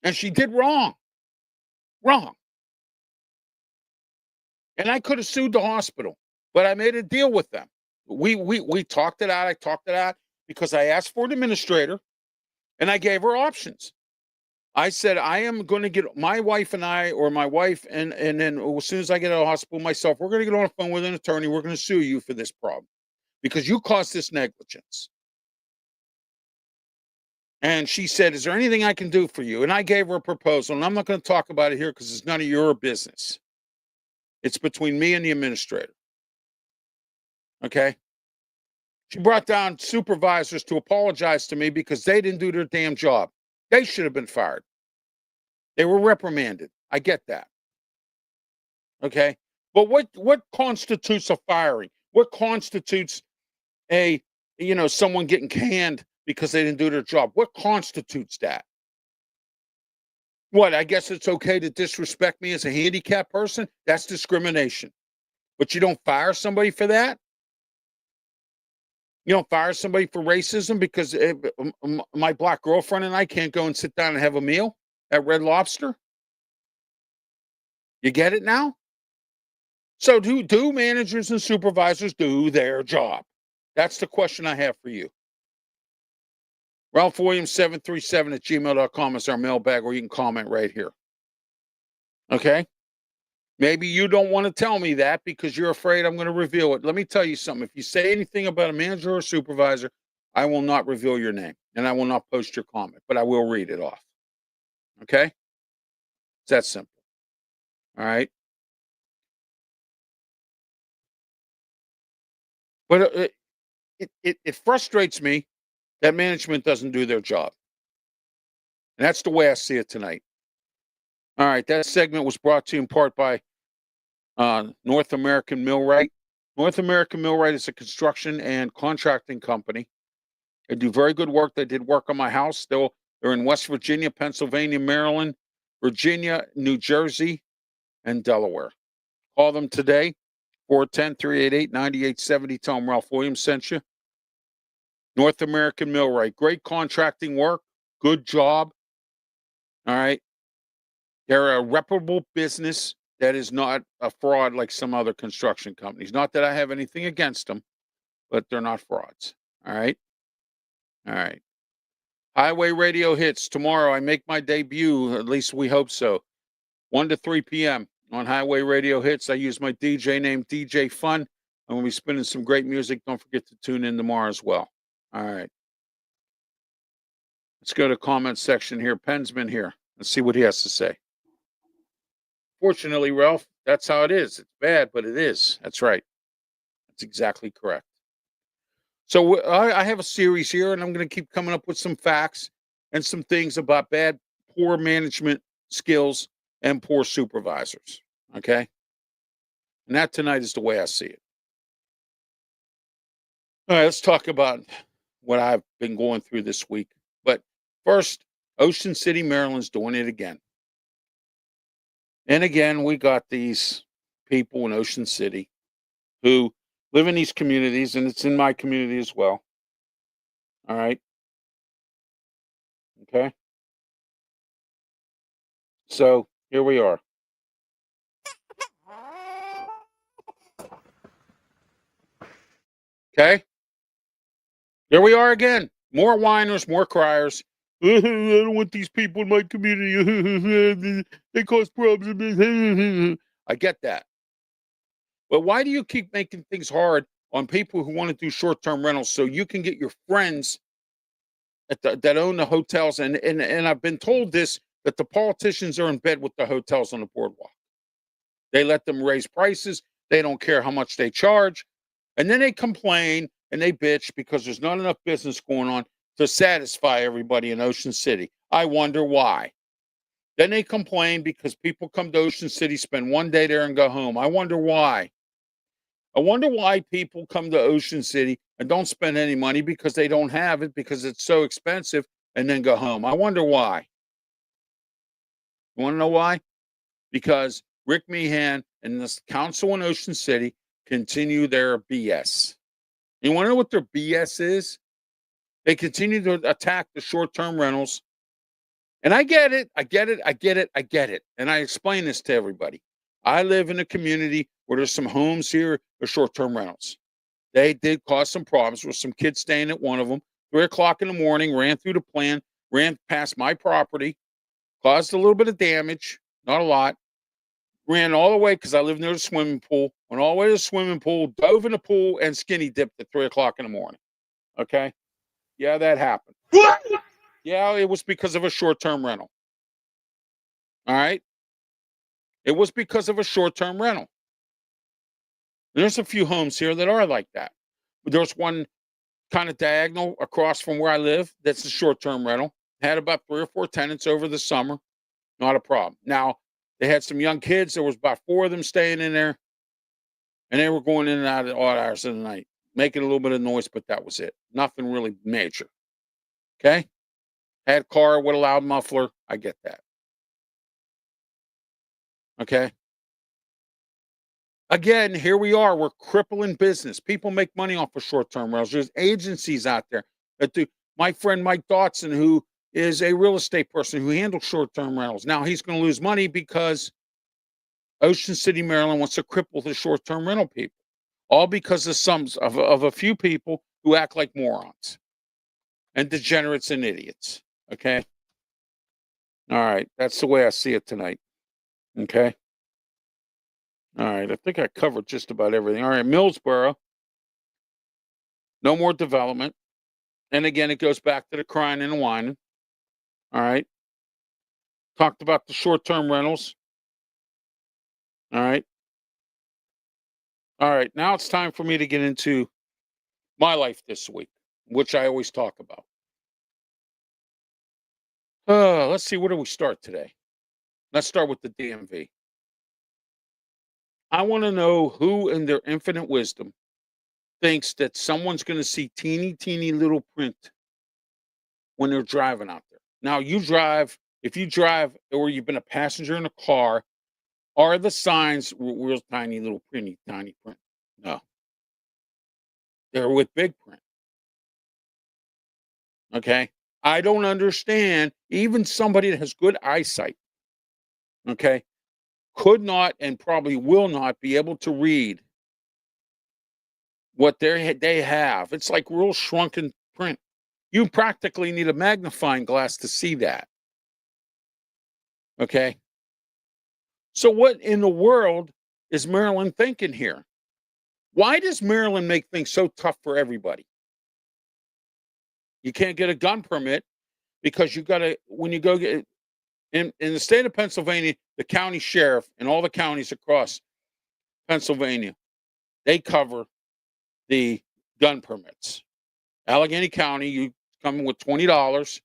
And she did wrong. Wrong. And I could have sued the hospital, but I made a deal with them. We talked it out. I talked it out because I asked for an administrator and I gave her options. I said, I am going to get my wife and I, or my wife, and then as soon as I get out of the hospital myself, we're going to get on the phone with an attorney. We're going to sue you for this problem because you caused this negligence. And she said, is there anything I can do for you? And I gave her a proposal, and I'm not going to talk about it here because it's none of your business. It's between me and the administrator. Okay? She brought down supervisors to apologize to me because they didn't do their damn job. They should have been fired. They were reprimanded. I get that. Okay? But what constitutes a firing? What constitutes someone getting canned because they didn't do their job? What constitutes that? What, I guess it's okay to disrespect me as a handicapped person? That's discrimination. But you don't fire somebody for that? You don't fire somebody for racism because my black girlfriend and I can't go and sit down and have a meal at Red Lobster? You get it now? So do managers and supervisors do their job? That's the question I have for you. Ralph Williams 737 at gmail.com is our mailbag, or you can comment right here. Okay. Maybe you don't want to tell me that because you're afraid I'm going to reveal it. Let me tell you something. If you say anything about a manager or supervisor, I will not reveal your name and I will not post your comment, but I will read it off. Okay? It's that simple. All right. But it frustrates me that management doesn't do their job. And that's the way I see it tonight. All right. That segment was brought to you in part by North American Millwright. North American Millwright is a construction and contracting company. They do very good work. They did work on my house. They're in West Virginia, Pennsylvania, Maryland, Virginia, New Jersey, and Delaware. Call them today, 410-388-9870. Tell them Ralph Williams sent you. North American Millwright. Great contracting work. Good job. All right. They're a reputable business that is not a fraud like some other construction companies. Not that I have anything against them, but they're not frauds. All right. All right. Highway Radio Hits. Tomorrow I make my debut, at least we hope so. 1 to 3 p.m. on Highway Radio Hits. I use my DJ name, DJ Fun. I'm going to be spinning some great music. Don't forget to tune in tomorrow as well. All right. Let's go to comment section here. Penn's been here. Let's see what he has to say. Fortunately, Ralph, that's how it is. It's bad, but it is. That's right. That's exactly correct. So I have a series here, and I'm going to keep coming up with some facts and some things about poor management skills and poor supervisors. Okay? And that tonight is the way I see it. All right, let's talk about what I've been going through this week. But first, Ocean City, Maryland's doing it again. And again, we got these people in Ocean City who live in these communities, and it's in my community as well. All right. Okay. So here we are. Okay. Here we are again. More whiners, more criers. I don't want these people in my community. They cause problems. I get that. But why do you keep making things hard on people who want to do short-term rentals so you can get your friends that own the hotels? And I've been told this, that the politicians are in bed with the hotels on the boardwalk. They let them raise prices. They don't care how much they charge. And then they complain and they bitch because there's not enough business going on to satisfy everybody in Ocean City. I wonder why. Then they complain because people come to Ocean City, spend one day there and go home. I wonder why. I wonder why people come to Ocean City and don't spend any money because they don't have it, because it's so expensive, and then go home. I wonder why. You want to know why? Because Rick Meehan and the council in Ocean City continue their BS. You want to know what their BS is? They continue to attack the short-term rentals. And I get it. I get it. I get it. I get it. And I explain this to everybody. I live in a community where there's some homes here for short-term rentals. They did cause some problems with some kids staying at one of them. 3 o'clock in the morning, ran through the plan, ran past my property, caused a little bit of damage, not a lot. Ran all the way because I live near the swimming pool. Went all the way to the swimming pool, dove in the pool, and skinny dipped at 3 o'clock in the morning. Okay? Yeah, that happened. Yeah, it was because of a short-term rental. All right? It was because of a short-term rental. There's a few homes here that are like that. But there's one kind of diagonal across from where I live that's a short-term rental. Had about 3 or 4 tenants over the summer. Not a problem. Now, they had some young kids. There was about 4 of them staying in there. And they were going in and out at odd hours of the night, making a little bit of noise, but that was it. Nothing really major. Okay? Had a car with a loud muffler. I get that. Okay? Again, here we are. We're crippling business. People make money off of short-term rentals. There's agencies out there that do. My friend Mike Dotson, who is a real estate person who handles short-term rentals. Now he's going to lose money because Ocean City, Maryland wants to cripple the short-term rental people. All because of a few people who act like morons and degenerates and idiots. Okay? All right. That's the way I see it tonight. Okay. All right. I think I covered just about everything. All right. Millsboro, no more development. And again, it goes back to the crying and the whining. All right. Talked about the short-term rentals. All right. All right. Now it's time for me to get into my life this week, which I always talk about. Let's see. Where do we start today? Let's start with the DMV. I want to know who, in their infinite wisdom, thinks that someone's going to see teeny, teeny little print when they're driving out there. Now, if you drive or you've been a passenger in a car, are the signs real tiny little printy, tiny print? No, they're with big print. Okay. I don't understand. Even somebody that has good eyesight, okay, could not and probably will not be able to read what they have. It's like real shrunken print. You practically need a magnifying glass to see that. Okay. So what in the world is Maryland thinking here? Why does Maryland make things so tough for everybody? You can't get a gun permit because you got to, when you go get in the state of Pennsylvania, the county sheriff and all the counties across Pennsylvania, they cover the gun permits. Allegheny County, you come in with $20,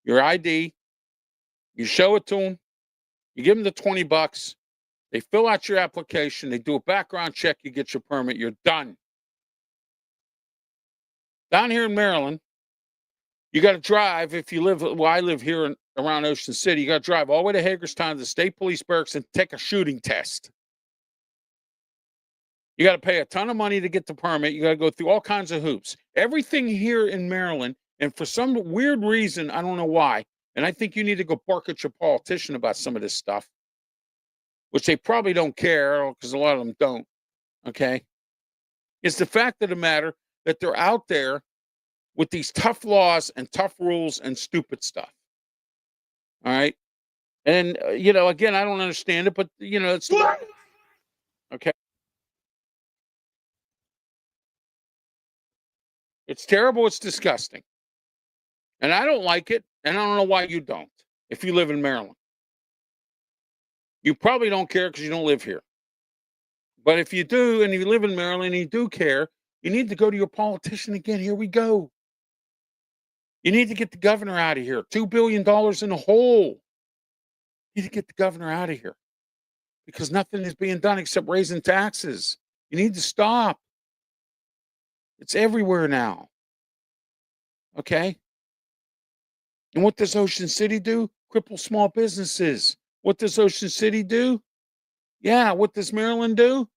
your ID, you show it to them, you give them the $20, they fill out your application, they do a background check, you get your permit, you're done. Down here in Maryland, you got to drive if you live. Well, I live here around Ocean City. You got to drive all the way to Hagerstown to the state police barracks and take a shooting test. You got to pay a ton of money to get the permit. You got to go through all kinds of hoops. Everything here in Maryland, and for some weird reason, I don't know why, and I think you need to go bark at your politician about some of this stuff, which they probably don't care because a lot of them don't. Okay, it's the fact of the matter that they're out there with these tough laws and tough rules and stupid stuff. All right. And, again, I don't understand it, but, it's okay. It's terrible. It's disgusting. And I don't like it. And I don't know why you don't. If you live in Maryland, you probably don't care because you don't live here. But if you do, and you live in Maryland and you do care, you need to go to your politician again. Here we go. You need to get the governor out of here. $2 billion in the hole. You need to get the governor out of here because nothing is being done except raising taxes. You need to stop. It's everywhere now. Okay. And what does Ocean City do? Cripple small businesses. What does Ocean City do? Yeah. What does Maryland do?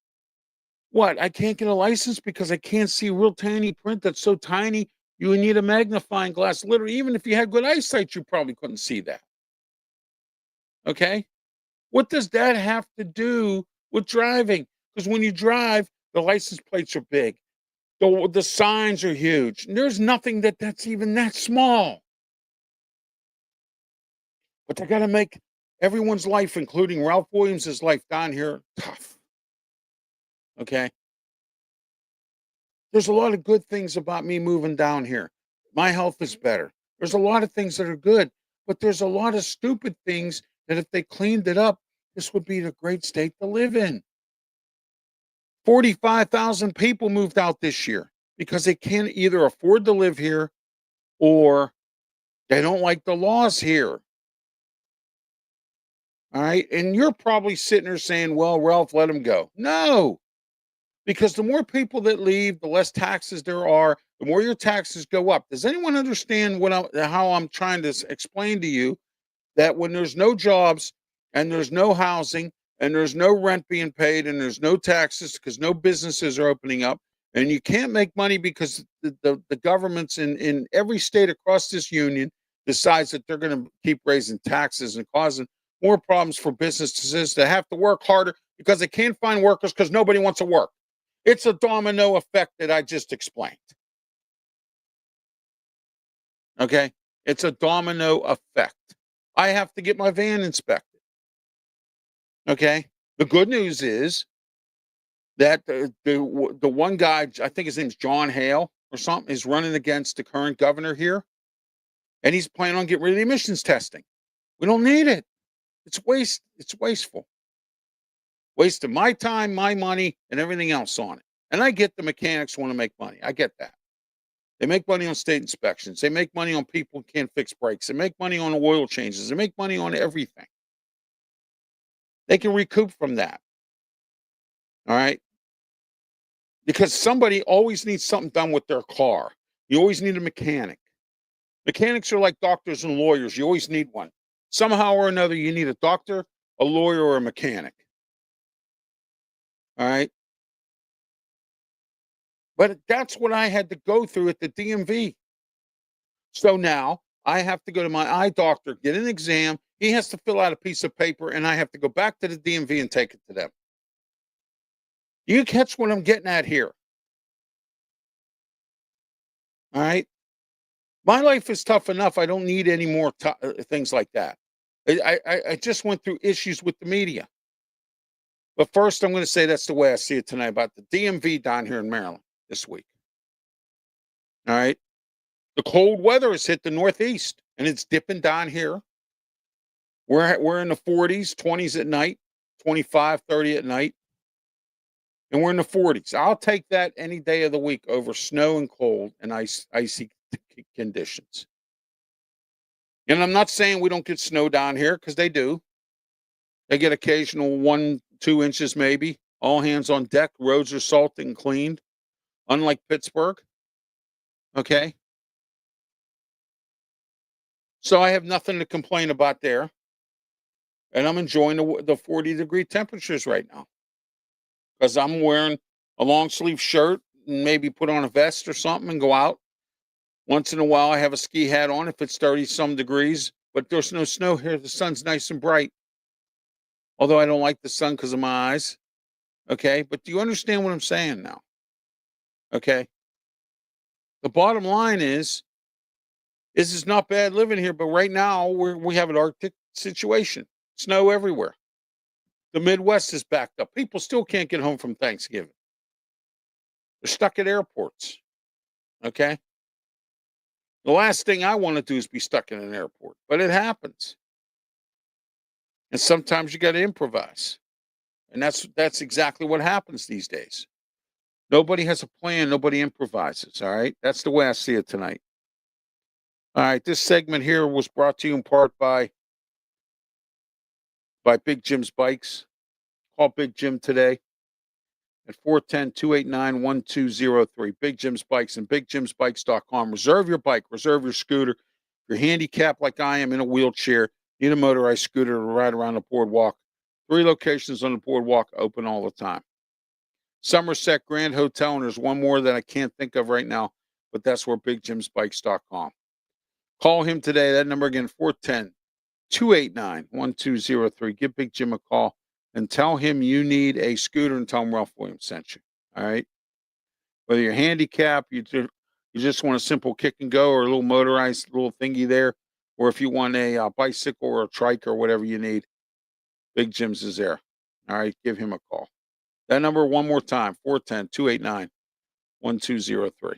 What? I can't get a license because I can't see real tiny print that's so tiny. You need a magnifying glass. Literally, even if you had good eyesight, you probably couldn't see that. Okay. What does that have to do with driving? Because when you drive, the license plates are big. The signs are huge. And there's nothing that's even that small. But they got to make everyone's life, including Ralph Williams' life down here, tough. Okay. There's a lot of good things about me moving down here. My health is better. There's a lot of things that are good, but there's a lot of stupid things that if they cleaned it up, this would be a great state to live in. 45,000 people moved out this year because they can't either afford to live here or they don't like the laws here. All right. And you're probably sitting there saying, well, Ralph, let them go. No, because the more people that leave, the less taxes there are, the more your taxes go up. Does anyone understand how I'm trying to explain to you that when there's no jobs and there's no housing and there's no rent being paid and there's no taxes because no businesses are opening up and you can't make money because the governments in every state across this union decides that they're going to keep raising taxes and causing more problems for businesses that have to work harder because they can't find workers because nobody wants to work. It's a domino effect that I just explained. Okay? It's a domino effect. I have to get my van inspected. Okay. The good news is that the one guy, I think his name's John Hale or something, is running against the current governor here, and he's planning on getting rid of the emissions testing. We don't need it. It's waste. It's wasteful. Waste of my time, my money, and everything else on it. And I get the mechanics want to make money. I get that. They make money on state inspections. They make money on people who can't fix brakes. They make money on oil changes. They make money on everything. They can recoup from that. All right. Because somebody always needs something done with their car. You always need a mechanic. Mechanics are like doctors and lawyers. You always need one. Somehow or another, you need a doctor, a lawyer, or a mechanic. All right. But that's what I had to go through at the DMV. So now I have to go to my eye doctor, get an exam. He has to fill out a piece of paper, and I have to go back to the DMV and take it to them. You catch what I'm getting at here. All right. My life is tough enough. I don't need any more things like that. I just went through issues with the media. But first, I'm going to say that's the way I see it tonight about the DMV down here in Maryland this week. All right. The cold weather has hit the Northeast, and it's dipping down here. We're in the 40s, 20s at night, 25, 30 at night. And we're in the 40s. I'll take that any day of the week over snow and cold and icy conditions. And I'm not saying we don't get snow down here, because they do. They get occasional 1-2 inches maybe. All hands on deck. Roads are salted and cleaned, unlike Pittsburgh. Okay. So I have nothing to complain about there. And I'm enjoying the 40-degree temperatures right now, because I'm wearing a long sleeve shirt and maybe put on a vest or something and go out. Once in a while, I have a ski hat on if it's 30-some degrees, but there's no snow here. The sun's nice and bright. Although I don't like the sun because of my eyes. Okay. But do you understand what I'm saying now? Okay. The bottom line is it's not bad living here, but right now we have an Arctic situation. Snow everywhere. The Midwest is backed up. People still can't get home from Thanksgiving. They're stuck at airports. Okay. The last thing I want to do is be stuck in an airport, but it happens. And sometimes you got to improvise. And that's exactly what happens these days. Nobody has a plan. Nobody improvises. All right. That's the way I see it tonight. All right. This segment here was brought to you in part by Big Jim's Bikes. Call Big Jim today at 410-289-1203. Big Jim's Bikes and bigjimsbikes.com. Reserve your bike. Reserve your scooter. If you're handicapped like I am, in a wheelchair, need a motorized scooter to ride around the boardwalk. 3 locations on the boardwalk, open all the time. Somerset Grand Hotel, and there's one more that I can't think of right now, but that's where bigjimsbikes.com. Call him today. That number again, 410-289-1203. Give Big Jim a call and tell him you need a scooter, and tell him Ralph Williams sent you. All right. Whether you're handicapped, you just want a simple kick and go, or a little motorized little thingy there, or if you want a bicycle or a trike or whatever you need, Big Jim's is there. All right. Give him a call. That number one more time, 410-289-1203.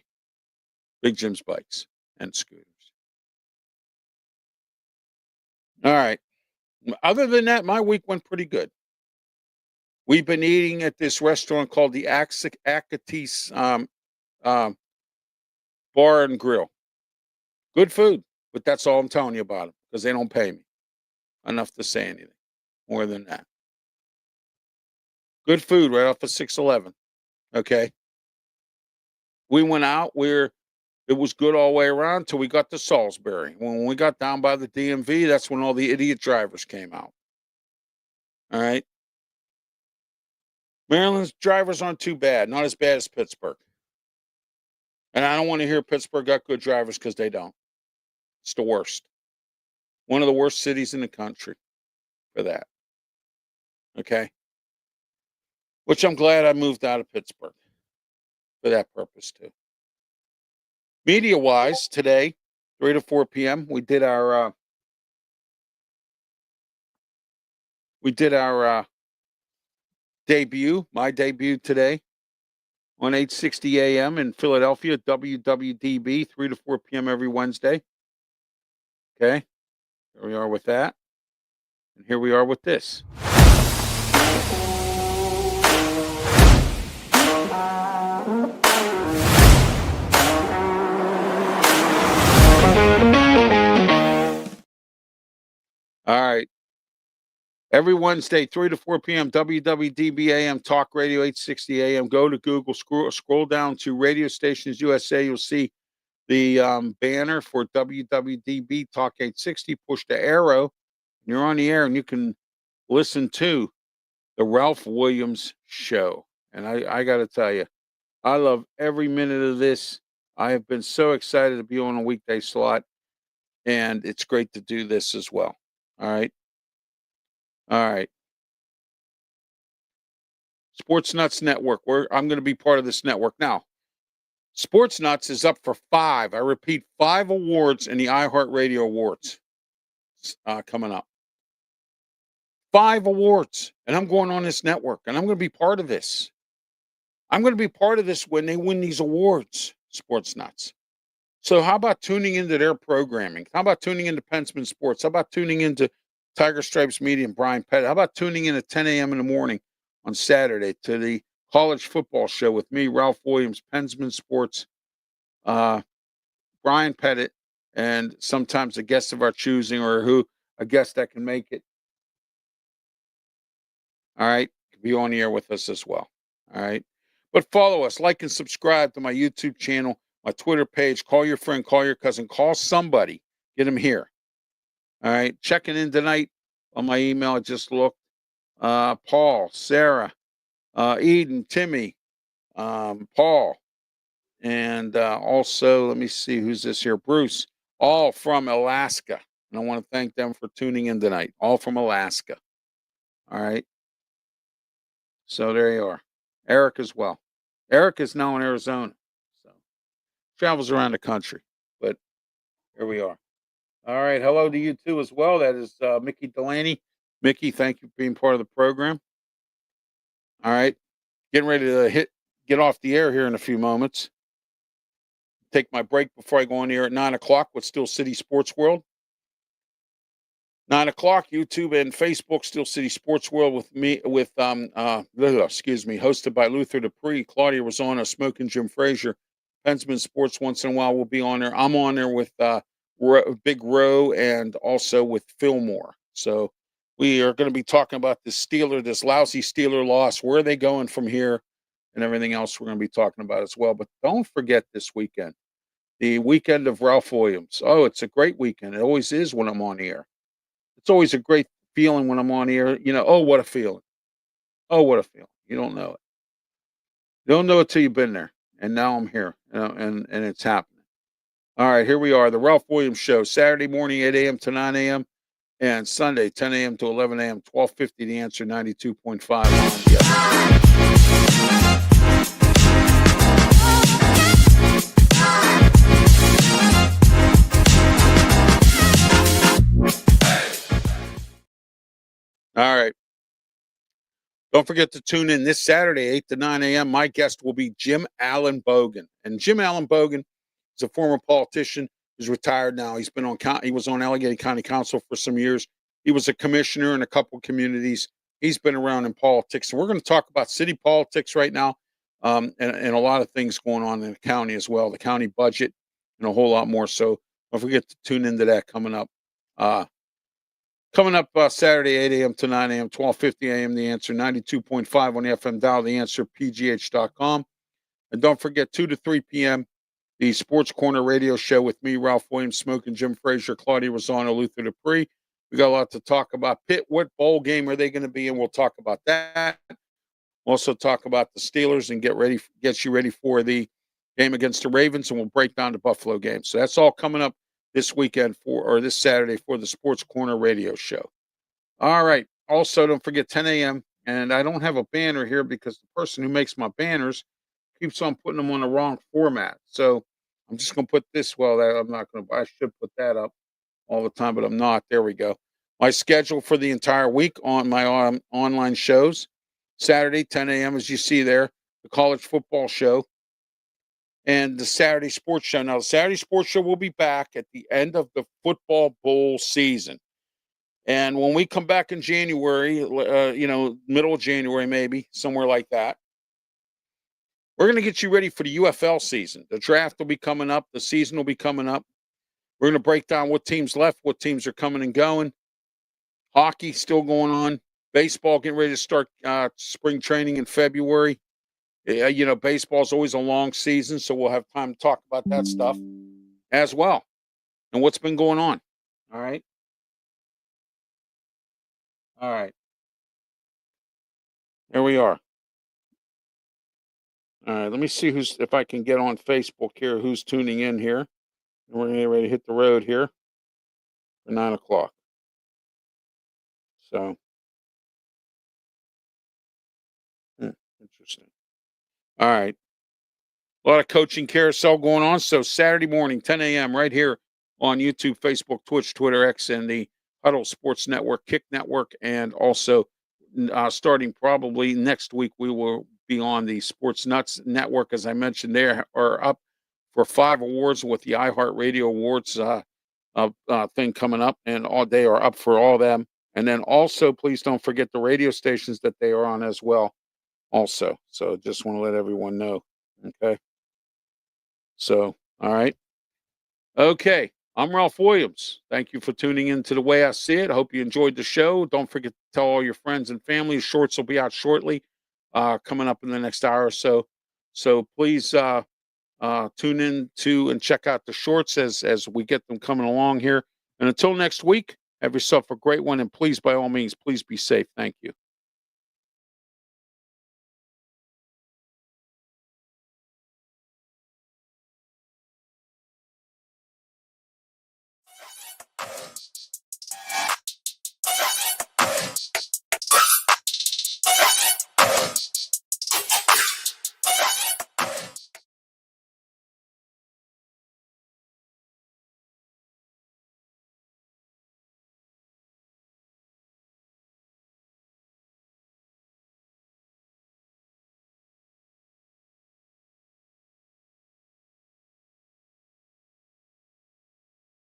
Big Jim's Bikes and Scooters. All right. Other than that, my week went pretty good. We've been eating at this restaurant called the Akatis Bar and Grill. Good food, but that's all I'm telling you about them, because they don't pay me enough to say anything more than that. Good food right off of 611. Okay. We went out where it was good all the way around till we got to Salisbury. When we got down by the DMV, that's when all the idiot drivers came out. All right. Maryland's drivers aren't too bad. Not as bad as Pittsburgh. And I don't want to hear Pittsburgh got good drivers, because they don't. It's the worst. One of the worst cities in the country for that. Okay. Which I'm glad I moved out of Pittsburgh for that purpose too. Media wise, today, 3 to 4 p.m., we did our my debut today on 860 AM in Philadelphia, WWDB, 3 to 4 p.m. every Wednesday. Okay, here we are with that. And here we are with this. All right. Every Wednesday, 3 to 4 p.m., WWDB AM Talk Radio 860 AM. Go to Google, scroll down to Radio Stations USA. You'll see the banner for WWDB Talk 860. Push the arrow, and you're on the air, and you can listen to the Ralph Williams Show. And I got to tell you, I love every minute of this. I have been so excited to be on a weekday slot, and it's great to do this as well. All right. All right. Sports Nuts Network. I'm going to be part of this network now. Sports Nuts is up for 5. I repeat, 5 awards in the iHeartRadio Awards coming up. 5 awards, and I'm going on this network, and I'm going to be part of this. I'm going to be part of this when they win these awards, Sports Nuts. So how about tuning into their programming? How about tuning into Pensman Sports? How about tuning into Tiger Stripes Media and Brian Pettit? How about tuning in at 10 a.m. in the morning on Saturday to the college football show with me, Ralph Williams, Pensman Sports, Brian Pettit, and sometimes a guest of our choosing or a guest that can make it. All right. Be on the air with us as well. All right. But follow us, like and subscribe to my YouTube channel, my Twitter page. Call your friend, call your cousin, call somebody. Get them here. All right. Checking in tonight on my email. I just looked. Paul, Sarah, Eden, Timmy, Paul, and also, let me see who's this here. Bruce, all from Alaska. And I want to thank them for tuning in tonight. All from Alaska. All right. So there you are. Eric as well. Eric is now in Arizona. So travels around the country. But here we are. All right. Hello to you too as well. That is Mickey Delaney. Mickey, thank you for being part of the program. All right. Getting ready to get off the air here in a few moments. Take my break before I go on the air at 9 o'clock with Steel City Sports World. 9 o'clock, YouTube and Facebook, Steel City Sports World with me, hosted by Luther Dupree, Claudia Rosano, Smoking Jim Frazier. Pensman Sports once in a while will be on there. I'm on there with Big Row and also with Fillmore. So we are going to be talking about this lousy Steeler loss. Where are they going from here? And everything else we're going to be talking about as well. But don't forget this weekend, the weekend of Ralph Williams. Oh, it's a great weekend. It always is when I'm on the air. It's always a great feeling when I'm on the air. Oh, what a feeling. Oh, what a feeling. You don't know it. You don't know it till you've been there. And now I'm here, and it's happening. All right, here we are. The Ralph Williams Show, Saturday morning, 8 a.m. to 9 a.m. and Sunday, 10 a.m. to 11 a.m., 1250, The Answer, 92.5. All right. Don't forget to tune in this Saturday, 8 to 9 a.m. My guest will be Jim Allen Bogan. And Jim Allen Bogan is a former politician. He's retired now. He was on Allegheny County Council for some years. He was a commissioner in a couple of communities. He's been around in politics. And we're going to talk about city politics right now, and a lot of things going on in the county as well, the county budget, and a whole lot more. So don't forget to tune into that coming up. Coming up Saturday, 8 a.m. to 9 a.m., 1250 a.m., The Answer, 92.5 on the FM dial, The Answer, PGH.com. And don't forget, 2 to 3 p.m., the Sports Corner radio show with me, Ralph Williams, Smoking Jim Frazier, Claudia Rosano, Luther Dupree. We got a lot to talk about. Pitt, what bowl game are they going to be in? We'll talk about that. Also talk about the Steelers and get you ready for the game against the Ravens, and we'll break down the Buffalo game. So that's all coming up this weekend this Saturday for the Sports Corner radio show. All right. Also, don't forget 10 a.m. And I don't have a banner here because the person who makes my banners keeps on putting them on the wrong format. So I'm just going to put this. I should put that up all the time, but I'm not. There we go. My schedule for the entire week on my online shows. Saturday, 10 a.m., as you see there, the college football show, and the Saturday sports show. Now, the Saturday sports show will be back at the end of the football bowl season. And when we come back in January, middle of January, maybe somewhere like that, we're going to get you ready for the UFL season. The draft will be coming up. The season will be coming up. We're going to break down what teams left, what teams are coming and going. Hockey still going on. Baseball getting ready to start spring training in February. Baseball is always a long season, so we'll have time to talk about that stuff as well and what's been going on. All right. All right. There we are. All right. Let me see if I can get on Facebook here, who's tuning in here. And we're getting ready to hit the road here for 9 o'clock. So, interesting. All right. A lot of coaching carousel going on. So Saturday morning, 10 a.m. right here on YouTube, Facebook, Twitch, Twitter, X, and the Huddle Sports Network, Kick Network, and also starting probably next week, we will be on the Sports Nuts Network. As I mentioned, they are up for 5 awards with the iHeartRadio Awards thing coming up, and they are up for all of them. And then also, please don't forget the radio stations that they are on as well. Also, so just want to let everyone know. Okay. So, all right. Okay. I'm Ralph Williams. Thank you for tuning in to The Way I See It. I hope you enjoyed the show. Don't forget to tell all your friends and family. Shorts will be out shortly, coming up in the next hour or so. So please tune in to and check out the shorts as we get them coming along here. And until next week, have yourself a great one. And please, by all means, please be safe. Thank you.